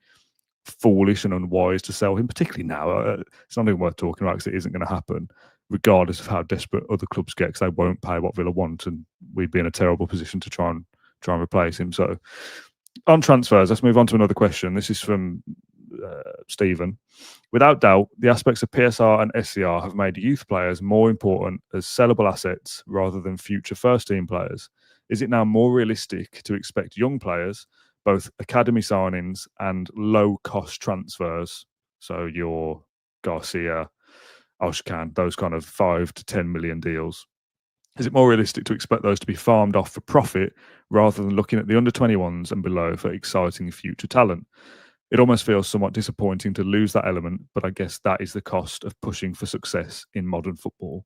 foolish and unwise to sell him, particularly now. It's not even worth talking about because it isn't going to happen, regardless of how desperate other clubs get, because they won't pay what Villa want, and we'd be in a terrible position to try and replace him. So on transfers, let's move on to another question. This is from Stephen. Without doubt, the aspects of PSR and SCR have made youth players more important as sellable assets rather than future first-team players. Is it now more realistic to expect young players, both academy signings and low-cost transfers, so your Garcia, Oshkan, those kind of 5 to 10 million deals, is it more realistic to expect those to be farmed off for profit rather than looking at the under-21s and below for exciting future talent? It almost feels somewhat disappointing to lose that element, but I guess that is the cost of pushing for success in modern football.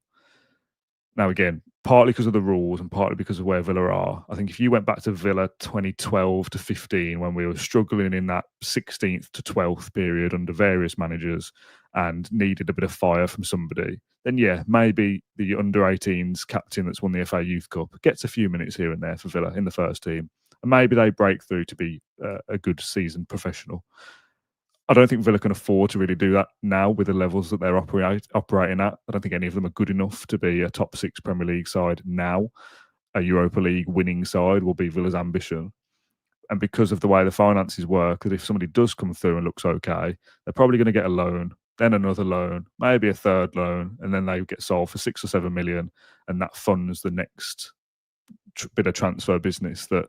Now, again, partly because of the rules and partly because of where Villa are. I think if you went back to Villa 2012 to 15, when we were struggling in that 16th to 12th period under various managers and needed a bit of fire from somebody, then yeah, maybe the under-18s captain that's won the FA Youth Cup gets a few minutes here and there for Villa in the first team. And maybe they break through to be a good seasoned professional. I don't think Villa can afford to really do that now with the levels that they're operating at. I don't think any of them are good enough to be a top 6 Premier League side now. A Europa League winning side will be Villa's ambition. And because of the way the finances work, that if somebody does come through and looks okay, they're probably going to get a loan, then another loan, maybe a third loan, and then they get sold for 6 or 7 million, and that funds the next bit of transfer business that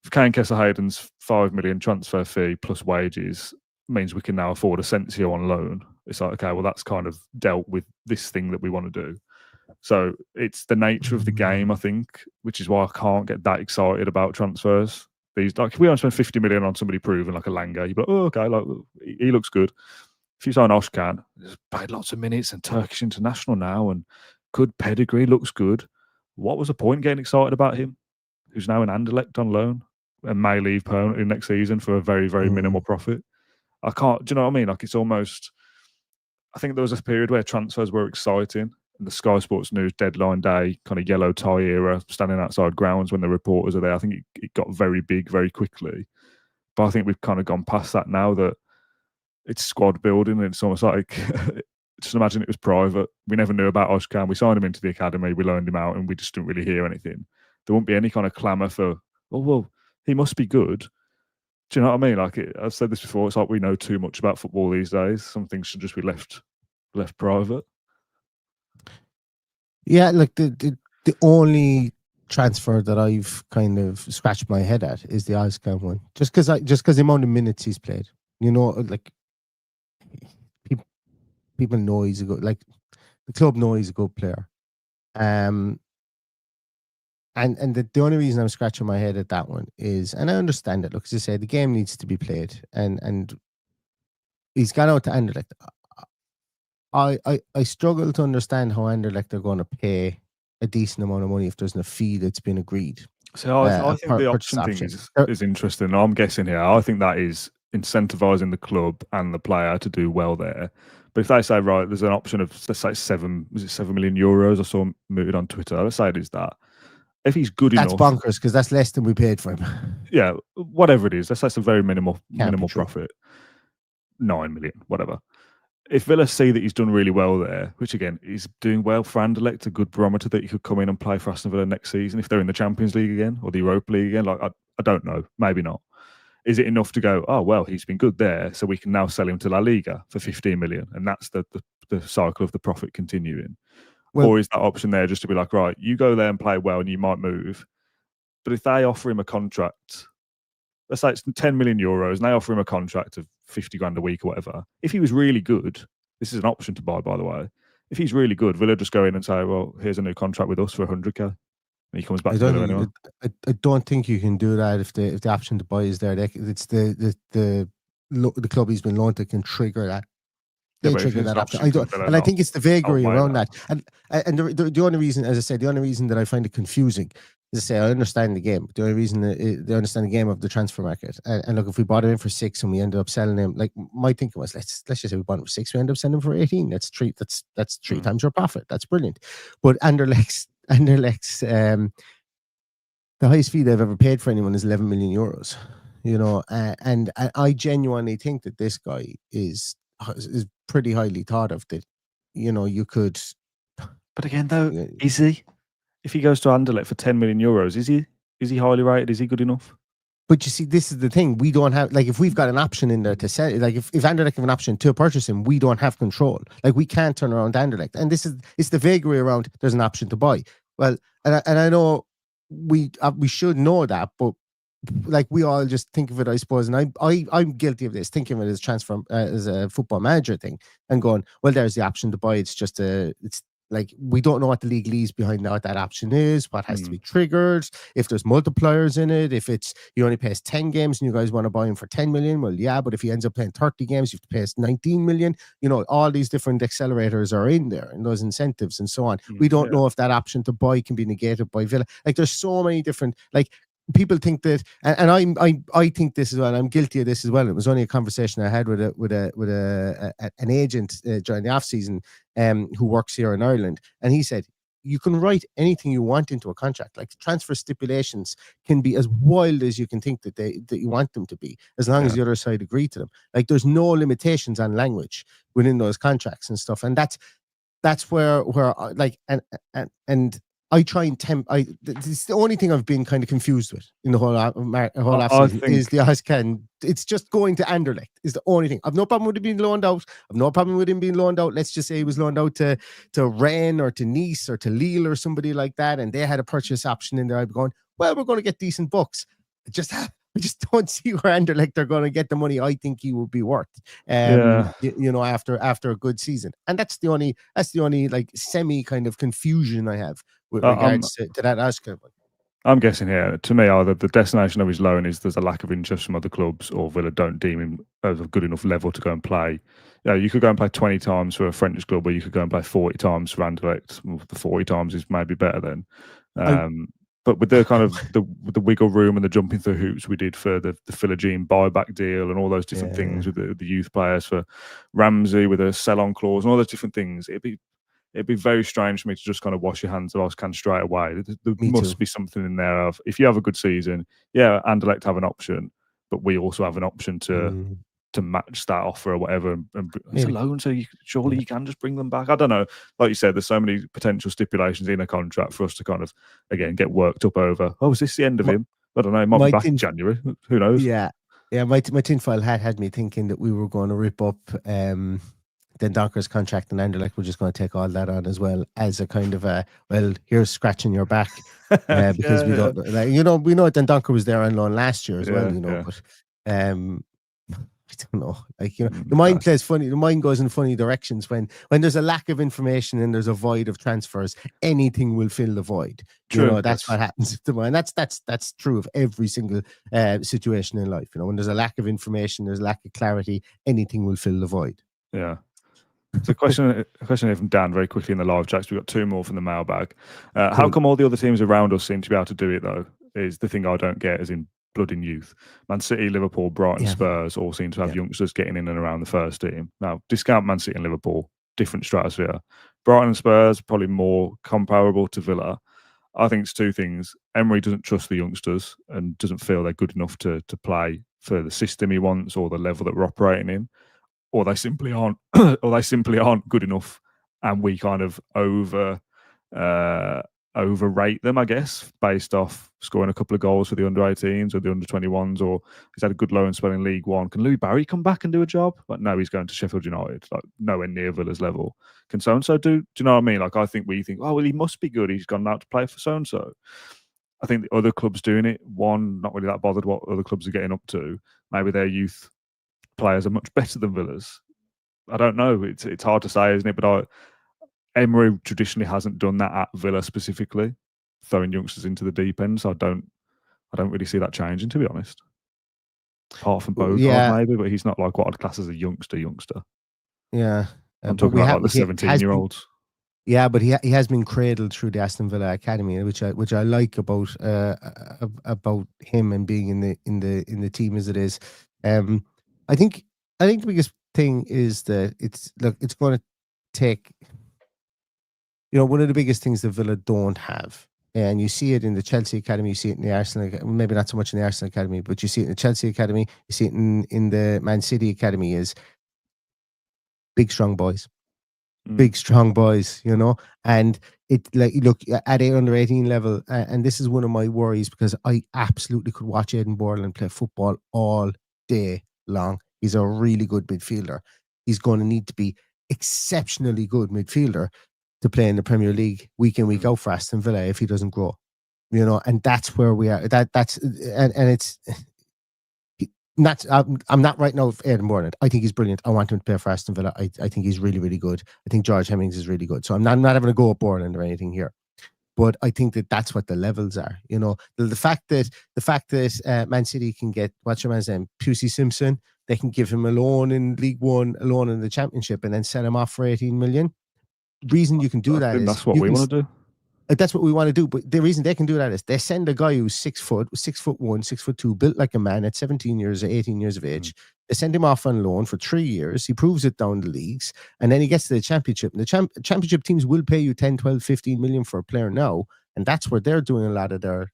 if Kane Kesler-Hayden's 5 million transfer fee plus wages means we can now afford Asensio on loan. It's like, okay, well, that's kind of dealt with this thing that we want to do. So it's the nature of the game, I think, which is why I can't get that excited about transfers. These, like, if we don't spend 50 million on somebody proven like a Langer, you'd be like, oh, okay, like he looks good. If you sign Özcan, he's played lots of minutes and Turkish international now and good pedigree, looks good. What was the point getting excited about him? Who's now in Anderlecht on loan and may leave permanently next season for a very, very minimal profit. I can't, do you know what I mean? Like, it's almost, I think there was a period where transfers were exciting and the Sky Sports News deadline day, kind of yellow tie era, standing outside grounds when the reporters are there. I think it got very big very quickly. But I think we've kind of gone past that now, that it's squad building and it's almost like, just imagine it was private. We never knew about Özcan. We signed him into the academy, we loaned him out, and we just didn't really hear anything. There won't be any kind of clamour for, oh, well, he must be good. Do you know what I mean? Like, I've said this before, it's like we know too much about football these days. Some things should just be left private. Yeah, like the only transfer that I've kind of scratched my head at is the Özcan one. Just because the amount of minutes he's played. You know, like people know he's a good, like the club know he's a good player. And the only reason I'm scratching my head at that one is, and I understand it. Look, as I say, the game needs to be played, and he's gone out to Anderlecht. I struggle to understand how Anderlecht are going to pay a decent amount of money if there's no fee that's been agreed. So I think the option thing is interesting. I'm guessing here. I think that is incentivizing the club and the player to do well there. But if they say, right, there's an option of, let's say, 7 million euros, I saw mooted on Twitter. Let's say it is that. If he's good enough, that's bonkers because that's less than we paid for him. Yeah, whatever it is, that's a very minimal profit. 9 million, whatever. If Villa see that he's done really well there, which again, he's doing well for Anderlecht, a good barometer that he could come in and play for Aston Villa next season if they're in the Champions League again or the Europa League again. Like, I don't know, maybe not. Is it enough to go, oh, well, he's been good there, so we can now sell him to La Liga for 15 million, and that's the cycle of the profit continuing? Well, or is that option there just to be like, right, you go there and play well and you might move, but if they offer him a contract, let's say it's 10 million euros, and they offer him a contract of 50 grand a week or whatever, if he was really good, this is an option to buy, by the way, if he's really good, Villa just go in and say, well, here's a new contract with us for 100k, and he comes back to Villa anyway. I don't think you can do that if the option to buy is there. It's the club he's been loaned to can trigger that. Trigger that option. I think it's the vagary around that. And the only reason, as I said, the only reason that I find it confusing is to say I understand the game. The only reason they understand the game of the transfer market. And look, if we bought him in for 6 and we ended up selling him, like my thinking was, let's just say we bought him for 6, we end up selling him for 18. That's three times your profit. That's brilliant. But Anderlecht's the highest fee they've ever paid for anyone is 11 million euros. You know, and I genuinely think that this guy is pretty highly thought of, that, you know, you could. But again, though, is he? If he goes to Anderlecht for 10 million euros, is he highly rated? Is he good enough? But you see, this is the thing. We don't have, like, if we've got an option in there to sell, like if Anderlecht have an option to purchase him, we don't have control. Like, we can't turn around Anderlecht. And it's the vagary around there's an option to buy. Well, and I know we should know that, but like, we all just think of it, I suppose, and I'm guilty of this, thinking of it as transfer as a football manager thing, and going, well, there's the option to buy. It's just it's like, we don't know what the legalese behind what that option is, what has to be triggered, if there's multipliers in it, if it's he only plays 10 games and you guys want to buy him for 10 million, well, yeah, but if he ends up playing 30 games, you have to pay us 19 million. You know, all these different accelerators are in there, and those incentives and so on. We don't know if that option to buy can be negated by Villa. Like, there's so many different, like, people think that, and I think this as well. I'm guilty of this as well. It was only a conversation I had with an agent during the off season, who works here in Ireland, and he said, you can write anything you want into a contract. Like, transfer stipulations can be as wild as you can think that you want them to be, as long as the other side agree to them. Like, there's no limitations on language within those contracts and stuff, and that's where like and I try and it's the only thing I've been kind of confused with in the whole off I season is think the Ascan. It's just going to Anderlecht is the only thing. I've no problem with him being loaned out. I've no problem with him being loaned out. Let's just say he was loaned out to Rennes or to Nice or to Lille or somebody like that, and they had a purchase option in there. I'd be going, well, we're going to get decent bucks. I just don't see where Anderlecht are going to get the money I think he would be worth. After a good season, and that's the only like semi kind of confusion I have with regards to that Ascan. I'm guessing here, to me, either the destination of his loan is there's a lack of interest from other clubs, or Villa don't deem him as a good enough level to go and play. You could go and play 20 times for a French club, or you could go and play 40 times for Anderlecht. The 40 times is maybe better then. But with the kind of the wiggle room and the jumping through hoops we did for the Philogene buyback deal and all those different things with the youth players for Ramsey with a sell-on clause and all those different things, it'd be very strange for me to just kind of wash your hands of Ascan straight away. There must be something in there of, if you have a good season, Anderlecht have an option, but we also have an option to match that offer or whatever. And it's a loan, so you can just bring them back. I don't know. Like you said, there's so many potential stipulations in a contract for us to kind of, again, get worked up over. Oh, is this the end of him? I don't know. It might be back in January. Who knows? Yeah. My tinfoil hat had me thinking that we were going to rip up Den Donker's contract, and Anderlecht were just going to take all that on as well as a kind of here's scratching your back because we don't we know Den Donker was there on loan last year as well, but I don't know, the mind plays funny. The mind goes in funny directions when there's a lack of information and there's a void of transfers. Anything will fill the void. True, that's what happens to mind. That's true of every single situation in life. When there's a lack of information, there's a lack of clarity. Anything will fill the void. Yeah. So a question here from Dan very quickly in the live chat. We've got two more from the mailbag. Cool. How come all the other teams around us seem to be able to do it though? Is the thing I don't get, as in blood in youth. Man City, Liverpool, Brighton, Spurs all seem to have youngsters getting in and around the first team. Now, discount Man City and Liverpool, different stratosphere. Brighton and Spurs, probably more comparable to Villa. I think it's two things. Emery doesn't trust the youngsters and doesn't feel they're good enough to play for the system he wants or the level that we're operating in. Or they simply aren't, good enough, and we kind of overrate them, I guess, based off scoring a couple of goals for the under-18s or the under-21s, or he's had a good loan spell in League One. Can Louis Barry come back and do a job? But no, he's going to Sheffield United, like nowhere near Villa's level. Can so-and-so do? Do you know what I mean? Like, I think we think, oh, well, he must be good. He's gone out to play for so-and-so. I think the other clubs doing it, one, not really that bothered what other clubs are getting up to. Maybe their youth players are much better than Villa's. I don't know. It's hard to say, isn't it? But Emery traditionally hasn't done that at Villa specifically, throwing youngsters into the deep end. So I don't really see that changing, to be honest. Apart from Bogard, maybe, but he's not like what I'd class as a youngster. Yeah, I'm talking about like the 17-year-olds. Yeah, but he has been cradled through the Aston Villa academy, which I like about him and being in the team as it is. I think the biggest thing is that it's going to take. One of the biggest things that Villa don't have, and you see it in the Chelsea academy, you see it in the Arsenal, maybe not so much in the Arsenal academy, but you see it in the Chelsea academy, you see it in the Man City academy, is big strong boys. Big strong boys, and it look at a under 18 level, and this is one of my worries because I absolutely could watch Aidan Borland play football all day long. He's a really good midfielder. He's going to need to be exceptionally good midfielder to play in the Premier League week in, week out for Aston Villa if he doesn't grow. And that's where we are. That's it's not. I'm not right now with Aidan Borland. I think he's brilliant. I want him to play for Aston Villa. I think he's really, really good. I think George Hemmings is really good. So I'm not having a go at Borland or anything here. But I think that's what the levels are. The fact that Man City can get, what's your man's name, Pusey Simpson, they can give him a loan in League One, a loan in the Championship, and then sell him off for 18 million. Reason you can do that is that's what we want to do. That's what we want to do. But the reason they can do that is they send a guy who's 6'1", 6'2", built like a man at 17 years or 18 years of age. They send him off on loan for 3 years. He proves it down the leagues, and then he gets to the Championship. And the Championship teams will pay you 10, 12, 15 million for a player now, and that's where they're doing a lot of they're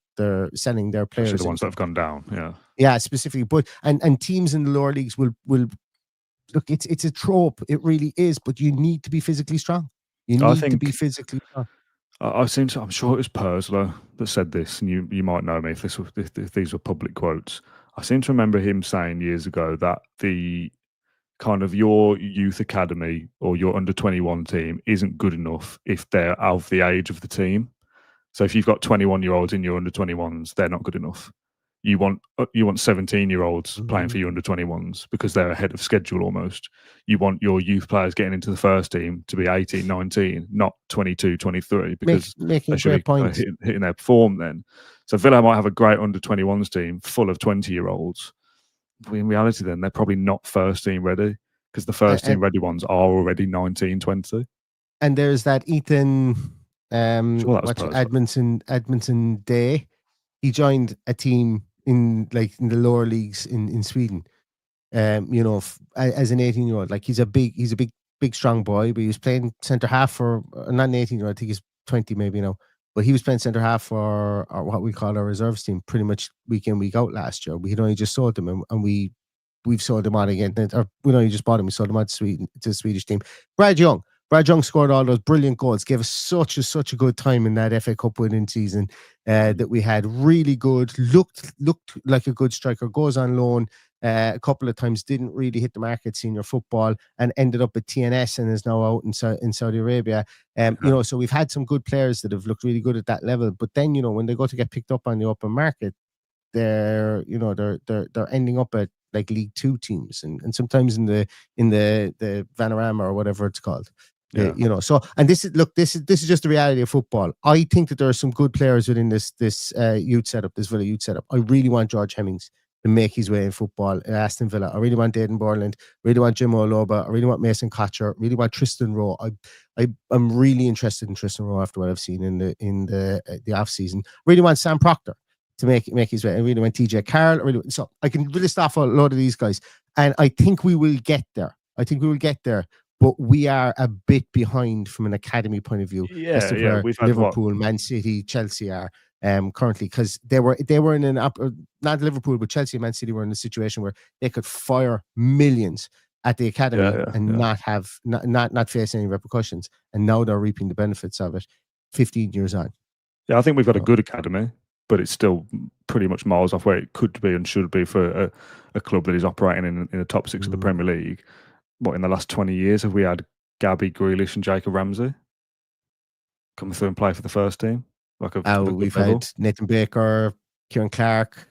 selling their players. Especially the ones that have gone down, yeah, specifically. But and teams in the lower leagues will look. It's a trope. It really is. But you need to be physically strong. You need to be physically strong. I'm sure it was Perslow that said this, and you might know me if these were public quotes. I seem to remember him saying years ago that the kind of your youth academy or your under 21 team isn't good enough if they're of the age of the team. So if you've got 21-year-olds in your under 21s, they're not good enough. You want 17-year-olds playing for your under 21s because they're ahead of schedule almost. You want your youth players getting into the first team to be 18, 19, not 22, 23, because Making they should be points. hitting their form then. So Villa might have a great under 21s team full of 20-year-olds. In reality, then they're probably not first team ready because the first team ready ones are already 19, 20. And there's that Ethan Sure, that was Edmondson Day. He joined a team in the lower leagues in Sweden. As an 18-year-old, like he's a big strong boy, but he was playing centre half for not an 18-year-old. I think he's 20 maybe now, but he was playing centre half for what we call our reserves team pretty much week in week out last year. We had only just sold them, and we've sold them on again. Or we only just bought him. We sold them on to the Swedish team. Brad Young scored all those brilliant goals, gave us such a good time in that FA Cup winning season that we had. Really good, looked like a good striker, goes on loan a couple of times, didn't really hit the mark at senior football and ended up at TNS and is now out in Saudi Arabia. So we've had some good players that have looked really good at that level, but then, when they go to get picked up on the open market, they're ending up at like League Two teams and sometimes in the Vanarama or whatever it's called. Yeah. And this is just the reality of football. I think that there are some good players within this youth setup, this Villa youth setup. I really want George Hemmings to make his way in football at Aston Villa. I really want Aidan Borland. I really want Jim Oloba. I really want Mason Cotcher. I really want Tristan Rowe. I'm really interested in Tristan Rowe after what I've seen in the off season. I really want Sam Proctor to make his way. I really want TJ Carroll. So I can list off a lot of these guys, and I think we will get there. But we are a bit behind from an academy point of view. Yeah. We've had Liverpool, Man City, Chelsea are currently, because they were in an not Liverpool, but Chelsea and Man City were in a situation where they could fire millions at the academy not face any repercussions, and now they're reaping the benefits of it 15 years on. Yeah, I think we've got a good academy, but it's still pretty much miles off where it could be and should be for a club that is operating in the top six of the Premier League. What, in the last 20 years have we had Gabby, Grealish and Jacob Ramsey come through and play for the first team? We've had Nathan Baker, Kieran Clark,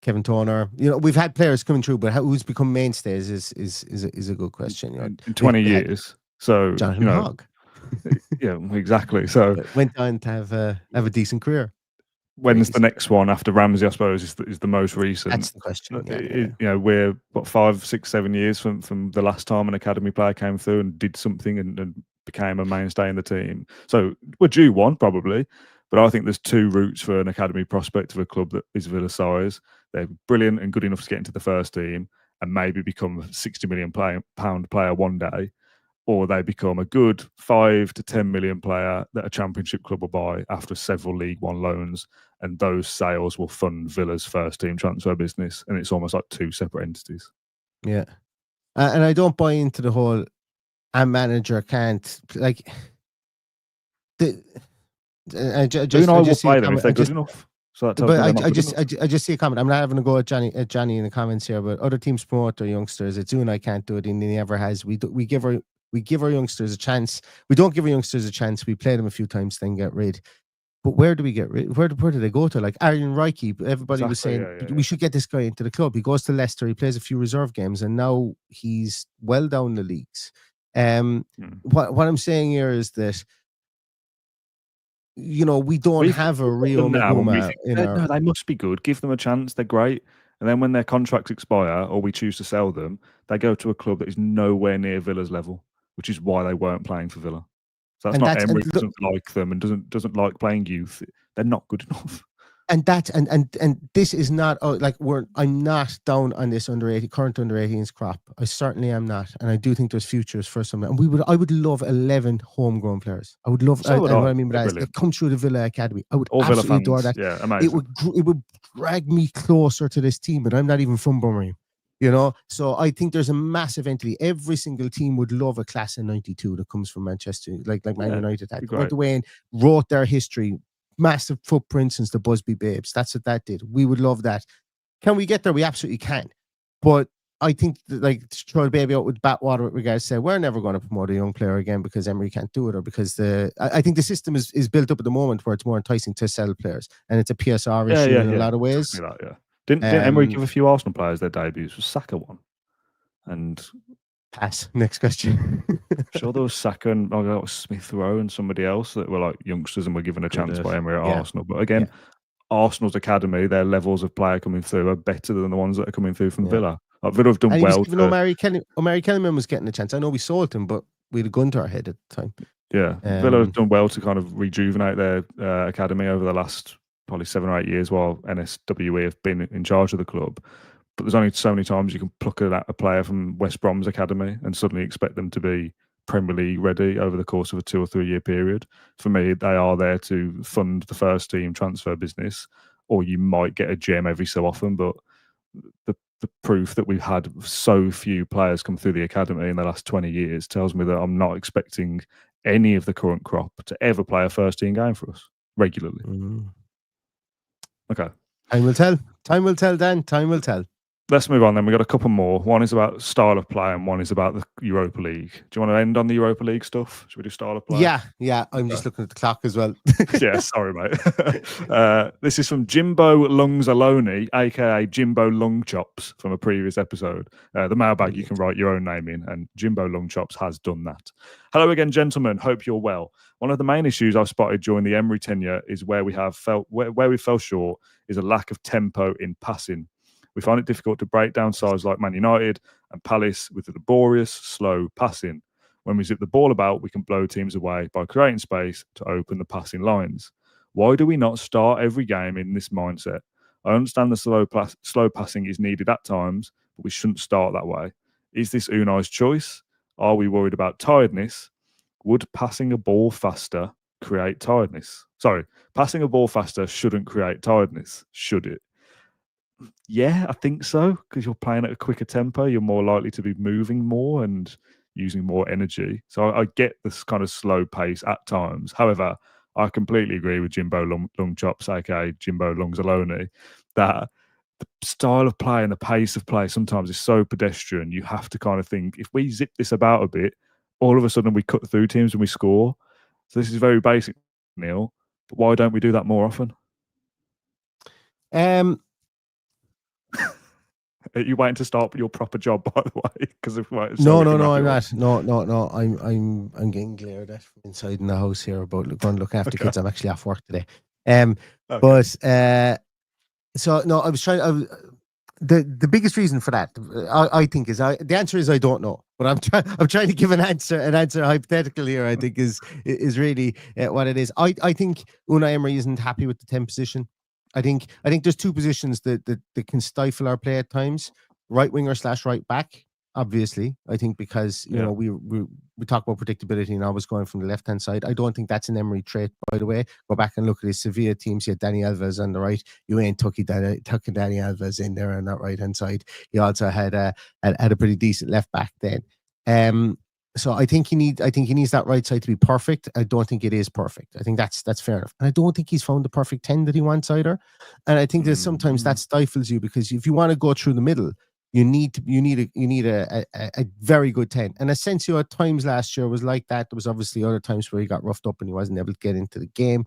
Kevin Toner. We've had players coming through, but who's become mainstays is a good question. In 20 years. So Jonathan Hogg. Yeah, exactly. So went on to have a decent career. When's the next one after Ramsey? I suppose is the most recent. That's the question. We're 5, 6, 7 years from the last time an academy player came through and did something and became a mainstay in the team. So we're due one probably, but I think there's two routes for an academy prospect of a club that is Villa size. They're brilliant and good enough to get into the first team and maybe become a £60 million pound player one day, or they become a good 5 to 10 million player that a championship club will buy after several League One loans, and those sales will fund Villa's first team transfer business, and it's almost like two separate entities. Yeah, and I don't buy into the whole a manager can't like. I just play them if they're good enough. So I just see a comment. I'm not having a go at Johnny in the comments here, but other teams promote their youngsters. It's and I can't do it, and he never has. We give our youngsters a chance. We don't give our youngsters a chance. We play them a few times, then get rid. But where do we get rid? Where do they go to? Like Arjen Reiki, everybody was saying we should get this guy into the club. He goes to Leicester. He plays a few reserve games, and now he's well down the leagues. What I'm saying here is that we don't have a real Maguma in our... No, they must be good. Give them a chance. They're great. And then when their contracts expire or we choose to sell them, they go to a club that is nowhere near Villa's level, which is why they weren't playing for Villa. So that's not Emery doesn't like them and doesn't like playing youth. They're not good enough. And that and this is not I'm not down on this current under 18s crop. I certainly am not, and I do think there's futures for some. And I would love 11 homegrown players. I would love. What I mean by that is, come through the Villa Academy. I would absolutely adore that. Yeah, amazing. It would drag me closer to this team, but I'm not even from Birmingham. So I think there's a massive entity. Every single team would love a class of 92 that comes from Manchester, like Man United had. They went away and wrote their history, massive footprint since the Busby Babes. That's what that did. We would love that. Can we get there? We absolutely can. But I think that, like, to throw the baby out with bathwater with regards to, we're never going to promote a young player again because Emery can't do it, or because I think the system is built up at the moment where it's more enticing to sell players, and it's a PSR issue in a lot of ways. Exactly that, Didn't Emery give a few Arsenal players their debuts? Was Saka one? And pass. Next question. I'm sure there was Saka and Smith Rowe and somebody else that were like youngsters and were given a chance by Emery at Arsenal. But again, Arsenal's academy, their levels of player coming through are better than the ones that are coming through from Villa. Like, Villa have done well. Even Omari Kellyman was getting a chance. I know we sold him, but we had a gun to our head at the time. Yeah, Villa have done well to kind of rejuvenate their academy over the last probably 7 or 8 years while NSWE have been in charge of the club. But there's only so many times you can pluck a player from West Brom's academy and suddenly expect them to be Premier League ready over the course of a 2 or 3 year period. For me, they are there to fund the first team transfer business, or you might get a gem every so often. But the proof that we've had so few players come through the academy in the last 20 years tells me that I'm not expecting any of the current crop to ever play a first team game for us regularly. Okay. Time will tell. Time will tell, Dan. Time will tell. Let's move on then. We've got a couple more. One is about style of play and one is about the Europa League. Do you want to end on the Europa League stuff? Should we do style of play? Yeah. I'm just looking at the clock as well. Yeah, sorry, mate. This is from Jimbo Lungzaloni, a.k.a. Jimbo Lung Chops, from a previous episode. The mailbag, you can write your own name in, and Jimbo Lung Chops has done that. Hello again, gentlemen. Hope you're well. One of the main issues I've spotted during the Emery tenure is where we fell short is a lack of tempo in passing. We find it difficult to break down sides like Man United and Palace with the laborious, slow passing. When we zip the ball about, we can blow teams away by creating space to open the passing lines. Why do we not start every game in this mindset? I understand the slow passing is needed at times, but we shouldn't start that way. Is this Unai's choice? Are we worried about tiredness? Would passing a ball faster create tiredness? Sorry, passing a ball faster shouldn't create tiredness, should it? Yeah, I think so, because you're playing at a quicker tempo. You're more likely to be moving more and using more energy. So I get this kind of slow pace at times. However, I completely agree with Jimbo Lung Chops, aka Jimbo Lungzaloni, that the style of play and the pace of play sometimes is so pedestrian. You have to kind of think, if we zip this about a bit, all of a sudden we cut through teams and we score. So this is very basic, Neil. But why don't we do that more often? Are you waiting to start your proper job, by the way? Because I'm not. No. I'm getting glared at from inside in the house here about going looking after kids. I'm actually off work today. But so no, I was trying. The biggest reason for that, I think, is the answer is I don't know. But I'm trying to give an answer hypothetical here. I think is really what it is. I think Unai Emery isn't happy with the 10 position. I think there's 2 positions that can stifle our play at times: right winger / right back. Obviously, I think because you know we talk about predictability and always going from the left hand side. I don't think that's an Emery trait, by the way. Go back and look at his Sevilla teams. He had Dani Alves on the right. You ain't tucking Dani Alves in there on that right hand side. He also had a pretty decent left back then. So I think he needs that right side to be perfect. I don't think it is perfect. I think that's fair enough. And I don't think he's found the perfect 10 that he wants either. And I think that sometimes that stifles you, because if you want to go through the middle, you need a very good 10. And Asensio at times last year was like that. There was obviously other times where he got roughed up and he wasn't able to get into the game.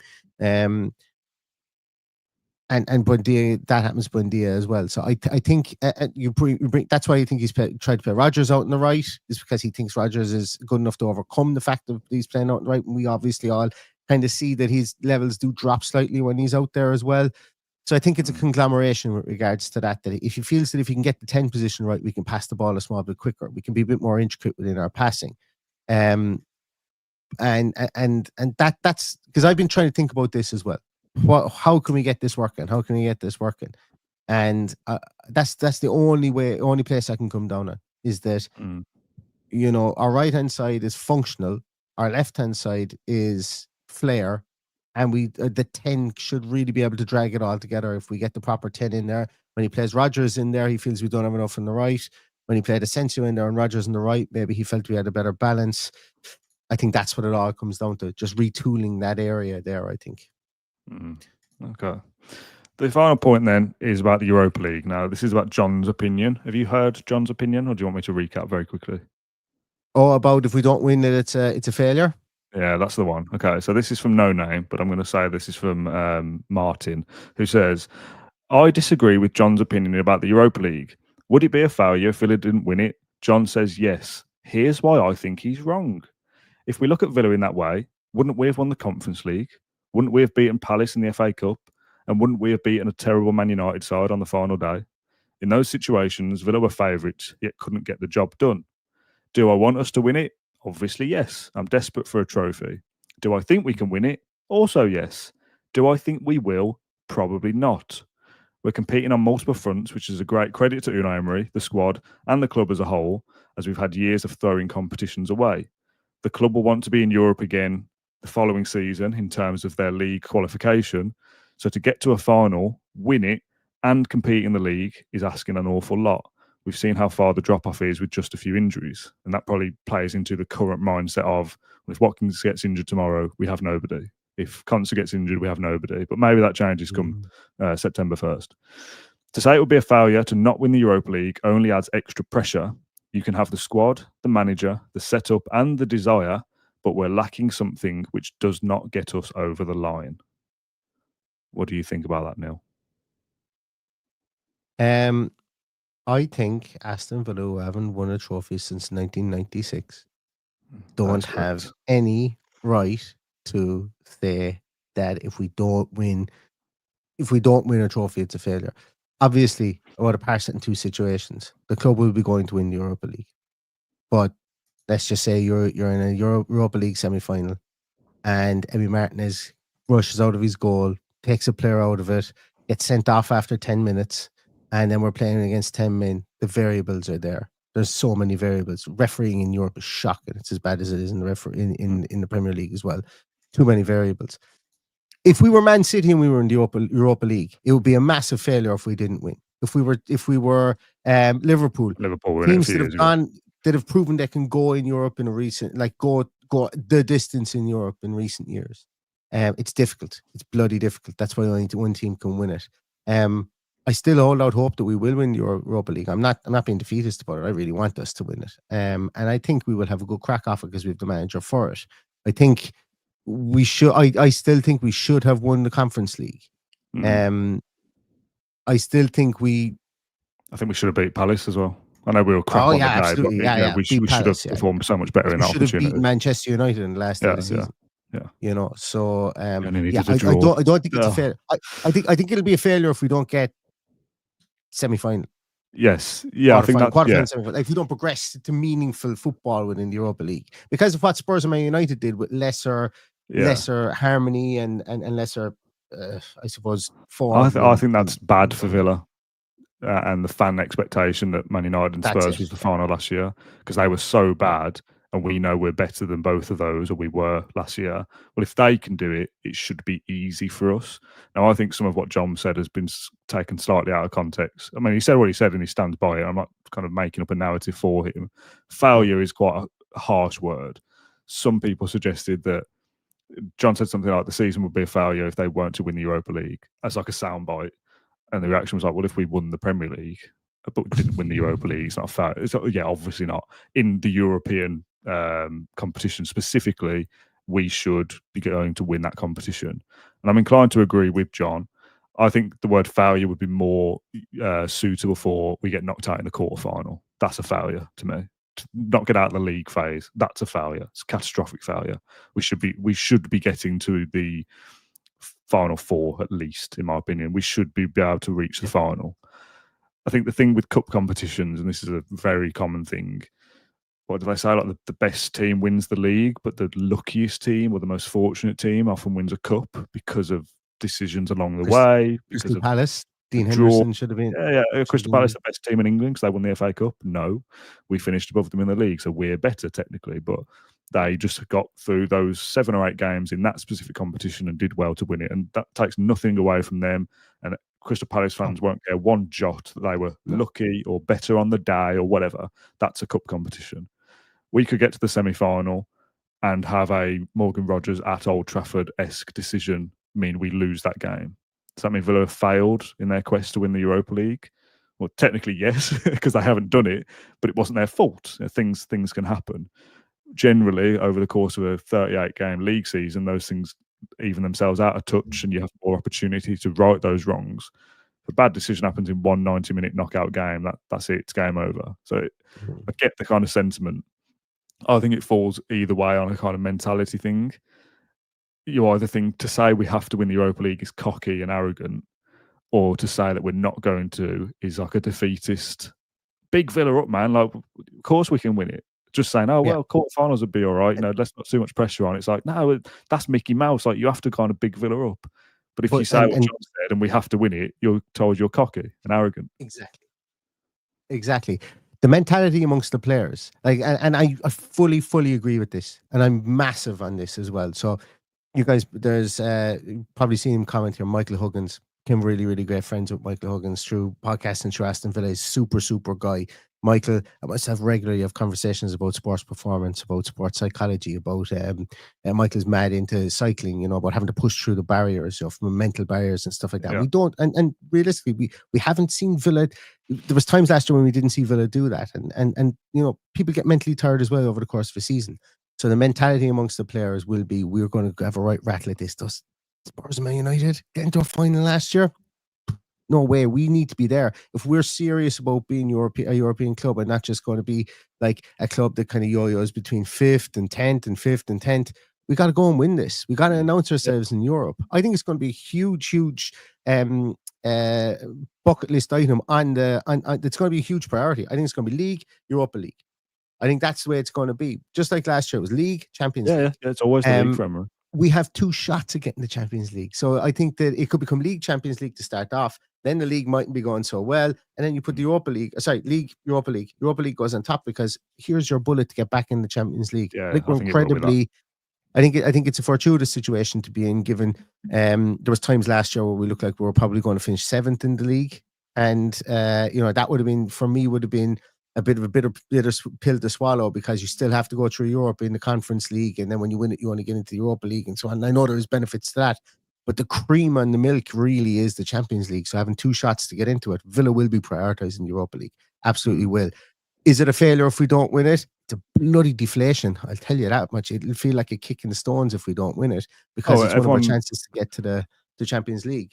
And Buendia, that happens Buendia as well. So I think you bring that's why I think he's tried to play Rodgers out on the right, is because he thinks Rodgers is good enough to overcome the fact that he's playing out on the right. And we obviously all kind of see that his levels do drop slightly when he's out there as well. So I think it's a conglomeration with regards to that if he feels that if he can get the 10 position right, we can pass the ball a small bit quicker. We can be a bit more intricate within our passing. And that's because I've been trying to think about this as well. How can we get this working? And that's the only place I can come down on, is that our right hand side is functional, our left hand side is flair, and the 10 should really be able to drag it all together. If we get the proper 10 in there, when he plays Rodgers in there, he feels we don't have enough on the right. When he played Asensio in there and Rodgers on the right, maybe he felt we had a better balance. I think that's what it all comes down to, just retooling that area there, I think. Okay. The final point then is about the Europa League. Now, this is about John's opinion. Have you heard John's opinion, or do you want me to recap very quickly? Oh, about if we don't win it, it's a failure? Yeah, that's the one. Okay, so this is from No Name, but I'm going to say this is from Martin, who says, I disagree with John's opinion about the Europa League. Would it be a failure if Villa didn't win it? John says yes. Here's why I think he's wrong. If we look at Villa in that way, wouldn't we have won the Conference League? Wouldn't we have beaten Palace in the FA Cup? And wouldn't we have beaten a terrible Man United side on the final day? In those situations, Villa were favourites, yet couldn't get the job done. Do I want us to win it? Obviously, yes. I'm desperate for a trophy. Do I think we can win it? Also, yes. Do I think we will? Probably not. We're competing on multiple fronts, which is a great credit to Unai Emery, the squad, and the club as a whole, as we've had years of throwing competitions away. The club will want to be in Europe again the following season in terms of their league qualification. So to get to a final, win it, and compete in the league is asking an awful lot. We've seen how far the drop-off is with just a few injuries, and that probably plays into the current mindset of, if Watkins gets injured tomorrow, we have nobody. If Konsa gets injured, we have nobody. But maybe that changes come September 1st. To say it would be a failure to not win the Europa League only adds extra pressure. You can have the squad, the manager, the setup, and the desire, but we're lacking something which does not get us over the line. What do you think about that, Neil? I think Aston Villa, who haven't won a trophy since 1996, don't have any right to say that if we don't win a trophy, it's a failure. Obviously, I want to parse it in two situations. The club will be going to win the Europa League, but let's just say you're in a Europa League semi-final, and Emi Martinez rushes out of his goal, takes a player out of it, gets sent off after 10 minutes, and then we're playing against 10 men. The variables are there. There's so many variables. Refereeing in Europe is shocking. It's as bad as it is in the in the Premier League as well. Too many variables. If we were Man City and we were in the Europa League, it would be a massive failure if we didn't win. If we were Liverpool teams that have proven they can go in Europe in a recent, like go the distance in Europe in recent years. It's difficult. It's bloody difficult. That's why only one team can win it. I still hold out hope that we will win the Europa League. I'm not being defeatist about it. I really want us to win it. And I think we will have a good crack off it because we have the manager for it. I think we should. I still think we should have won the Conference League. I still think I think we should have beat Palace as well. I know we were crap on the day, but we should have performed so much better in that opportunity. We should have beaten Manchester United in the last day of the season. Yeah. So I don't think it's a failure. I think it'll be a failure if we don't get semi-final. Yes, yeah, I think that's quarterfinal. Like if we don't progress to meaningful football within the Europa League, because of what Spurs and Man United did with lesser harmony and lesser, I suppose, form. I think that's bad for Villa. And the fan expectation that Man United and Spurs was the final last year, because they were so bad, and we know we're better than both of those, or we were last year. Well, if they can do it, it should be easy for us. Now, I think some of what John said has been taken slightly out of context. I mean, he said what he said, and he stands by it. I'm not kind of making up a narrative for him. Failure is quite a harsh word. Some people suggested that John said something like the season would be a failure if they weren't to win the Europa League. That's like a soundbite. And the reaction was like, well, if we won the Premier League, but we didn't win the Europa League, it's not fair. Obviously not. In the European competition specifically, we should be going to win that competition. And I'm inclined to agree with John. I think the word failure would be more suitable for we get knocked out in the quarterfinal. That's a failure to me. To not get out of the league phase, that's a failure. It's a catastrophic failure. We should be getting to the final four at least, in my opinion. We should be able to reach the final. I think the thing with cup competitions, and this is a very common thing, what do they say? Like the best team wins the league, but the luckiest team or the most fortunate team often wins a cup because of decisions along the way. Crystal Palace, Dean Henderson should have been. Crystal Palace, the best team in England because they won the FA Cup. No, we finished above them in the league, so we're better technically. But They just got through those 7 or 8 games in that specific competition and did well to win it. And that takes nothing away from them. And Crystal Palace fans won't care one jot that they were lucky or better on the day or whatever. That's a cup competition. We could get to the semi-final and have a Morgan Rogers at Old Trafford-esque decision mean we lose that game. Does that mean Villa have failed in their quest to win the Europa League? Well, technically, yes, because they haven't done it, but it wasn't their fault. Things can happen. Generally, over the course of a 38-game league season, those things even themselves out of touch, and you have more opportunity to right those wrongs. If a bad decision happens in one 90-minute knockout game, that's it. It's game over. So I get the kind of sentiment. I think it falls either way on a kind of mentality thing. You either think to say we have to win the Europa League is cocky and arrogant, or to say that we're not going to is like a defeatist. Big Villa up, man. Like, of course we can win it. Just saying, oh, well, quarterfinals would be all right. Let's not too much pressure on. It's like, no, that's Mickey Mouse. Like, you have to kind of big Villa up. But if you say what John said and we have to win it, you're told you're cocky and arrogant. Exactly. The mentality amongst the players, like, and I fully agree with this, and I'm massive on this as well. So, you guys, there's probably seen him comment here. Michael Huggins, became really great friends with Michael Huggins through podcasting through Aston Villa. He's super guy. Michael, I myself regularly have conversations about sports performance, about sports psychology, about Michael's mad into cycling, about having to push through the barriers, from mental barriers and stuff like that. We don't, and realistically, we haven't seen Villa. There was times last year when we didn't see Villa do that, and people get mentally tired as well over the course of a season. So the mentality amongst the players will be, we're going to have a right rattle at this. Does Spurs and Man United get into a final last year? No way. We need to be there. If we're serious about being a European club and not just going to be like a club that kind of yo-yos between 5th and 10th and 5th and 10th, we got to go and win this. We got to announce ourselves in Europe. I think it's going to be a huge bucket list item it's going to be a huge priority. I think it's going to be League, Europa League. I think that's the way it's going to be. Just like last year, it was League, Champions League. Yeah, it's always the League for we have 2 shots at getting the Champions League. So I think that it could become League, Champions League to start off. Then the league mightn't be going so well. And then you put the Europa League, League, Europa League. Europa League goes on top because here's your bullet to get back in the Champions League. Yeah, I think we're incredibly, I think it's a fortuitous situation to be in, given there was times last year where we looked like we were probably going to finish 7th in the league. And, that would have been, for me, would have been a bit of a bitter pill to swallow, because you still have to go through Europe in the Conference League, and then when you win it, you only get into the Europa League and so on. And I know there's benefits to that, but the cream on the milk really is the Champions League. So having 2 shots to get into it, Villa will be prioritising the Europa League. Absolutely will. Is it a failure if we don't win it? It's a bloody deflation. I'll tell you that much. It'll feel like a kick in the stones if we don't win it, because it's one of our chances to get to the Champions League.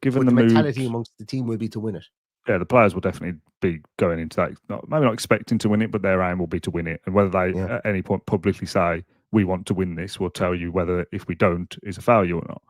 Given the mentality amongst the team will be to win it. Yeah, the players will definitely be going into that, maybe not expecting to win it, but their aim will be to win it. And whether they at any point publicly say, we want to win this, will tell you whether, if we don't, is a failure or not.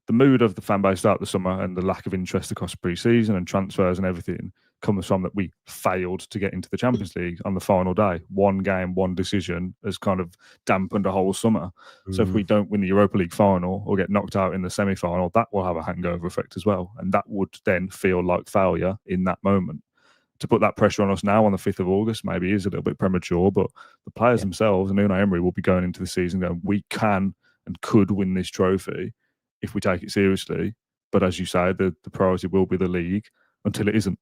The mood of the fan base throughout the summer and the lack of interest across pre-season and transfers and everything comes from that we failed to get into the Champions League on the final day. One game, one decision has kind of dampened a whole summer. So if we don't win the Europa League final or get knocked out in the semi-final, that will have a hangover effect as well. And that would then feel like failure in that moment. To put that pressure on us now on the 5th of August maybe is a little bit premature, but the players themselves and Unai Emery will be going into the season going, we can and could win this trophy if we take it seriously. But as you say, the priority will be the league until it isn't.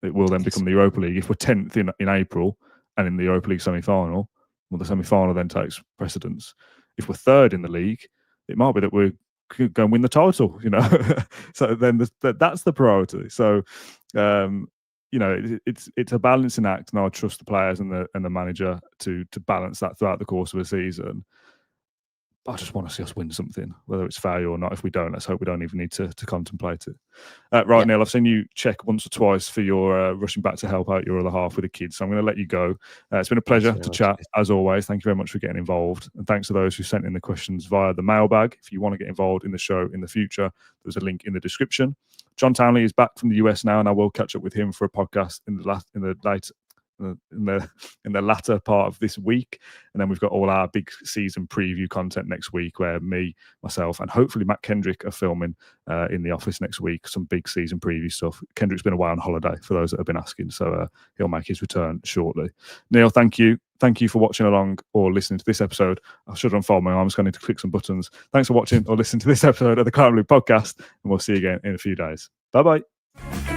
It will then become the Europa League. If we're 10th in April and in the Europa League semi-final, well, the semi-final then takes precedence. If we're 3rd in the league, it might be that we're going to win the title, So then that's the priority. So, it's a balancing act, and I trust the players and the manager to balance that throughout the course of a season. I just want to see us win something, whether it's failure or not. If we don't, let's hope we don't even need to contemplate it. Neil, I've seen you check once or twice for your rushing back to help out your other half with the kids. So I'm going to let you go. It's been a pleasure to chat, as always. Thank you very much for getting involved. And thanks to those who sent in the questions via the mailbag. If you want to get involved in the show in the future, there's a link in the description. John Townley is back from the US now, and I will catch up with him for a podcast in the in the latter part of this week, and then we've got all our big season preview content next week, where me, myself, and hopefully Matt Kendrick are filming in the office next week some big season preview stuff. Kendrick's been away on holiday, for those that have been asking, so he'll make his return shortly. Neil, thank you for watching along or listening to this episode. I should unfold my arms, going to click some buttons. Thanks for watching or listening to this episode of the Climate League podcast, and we'll see you again in a few days. Bye bye.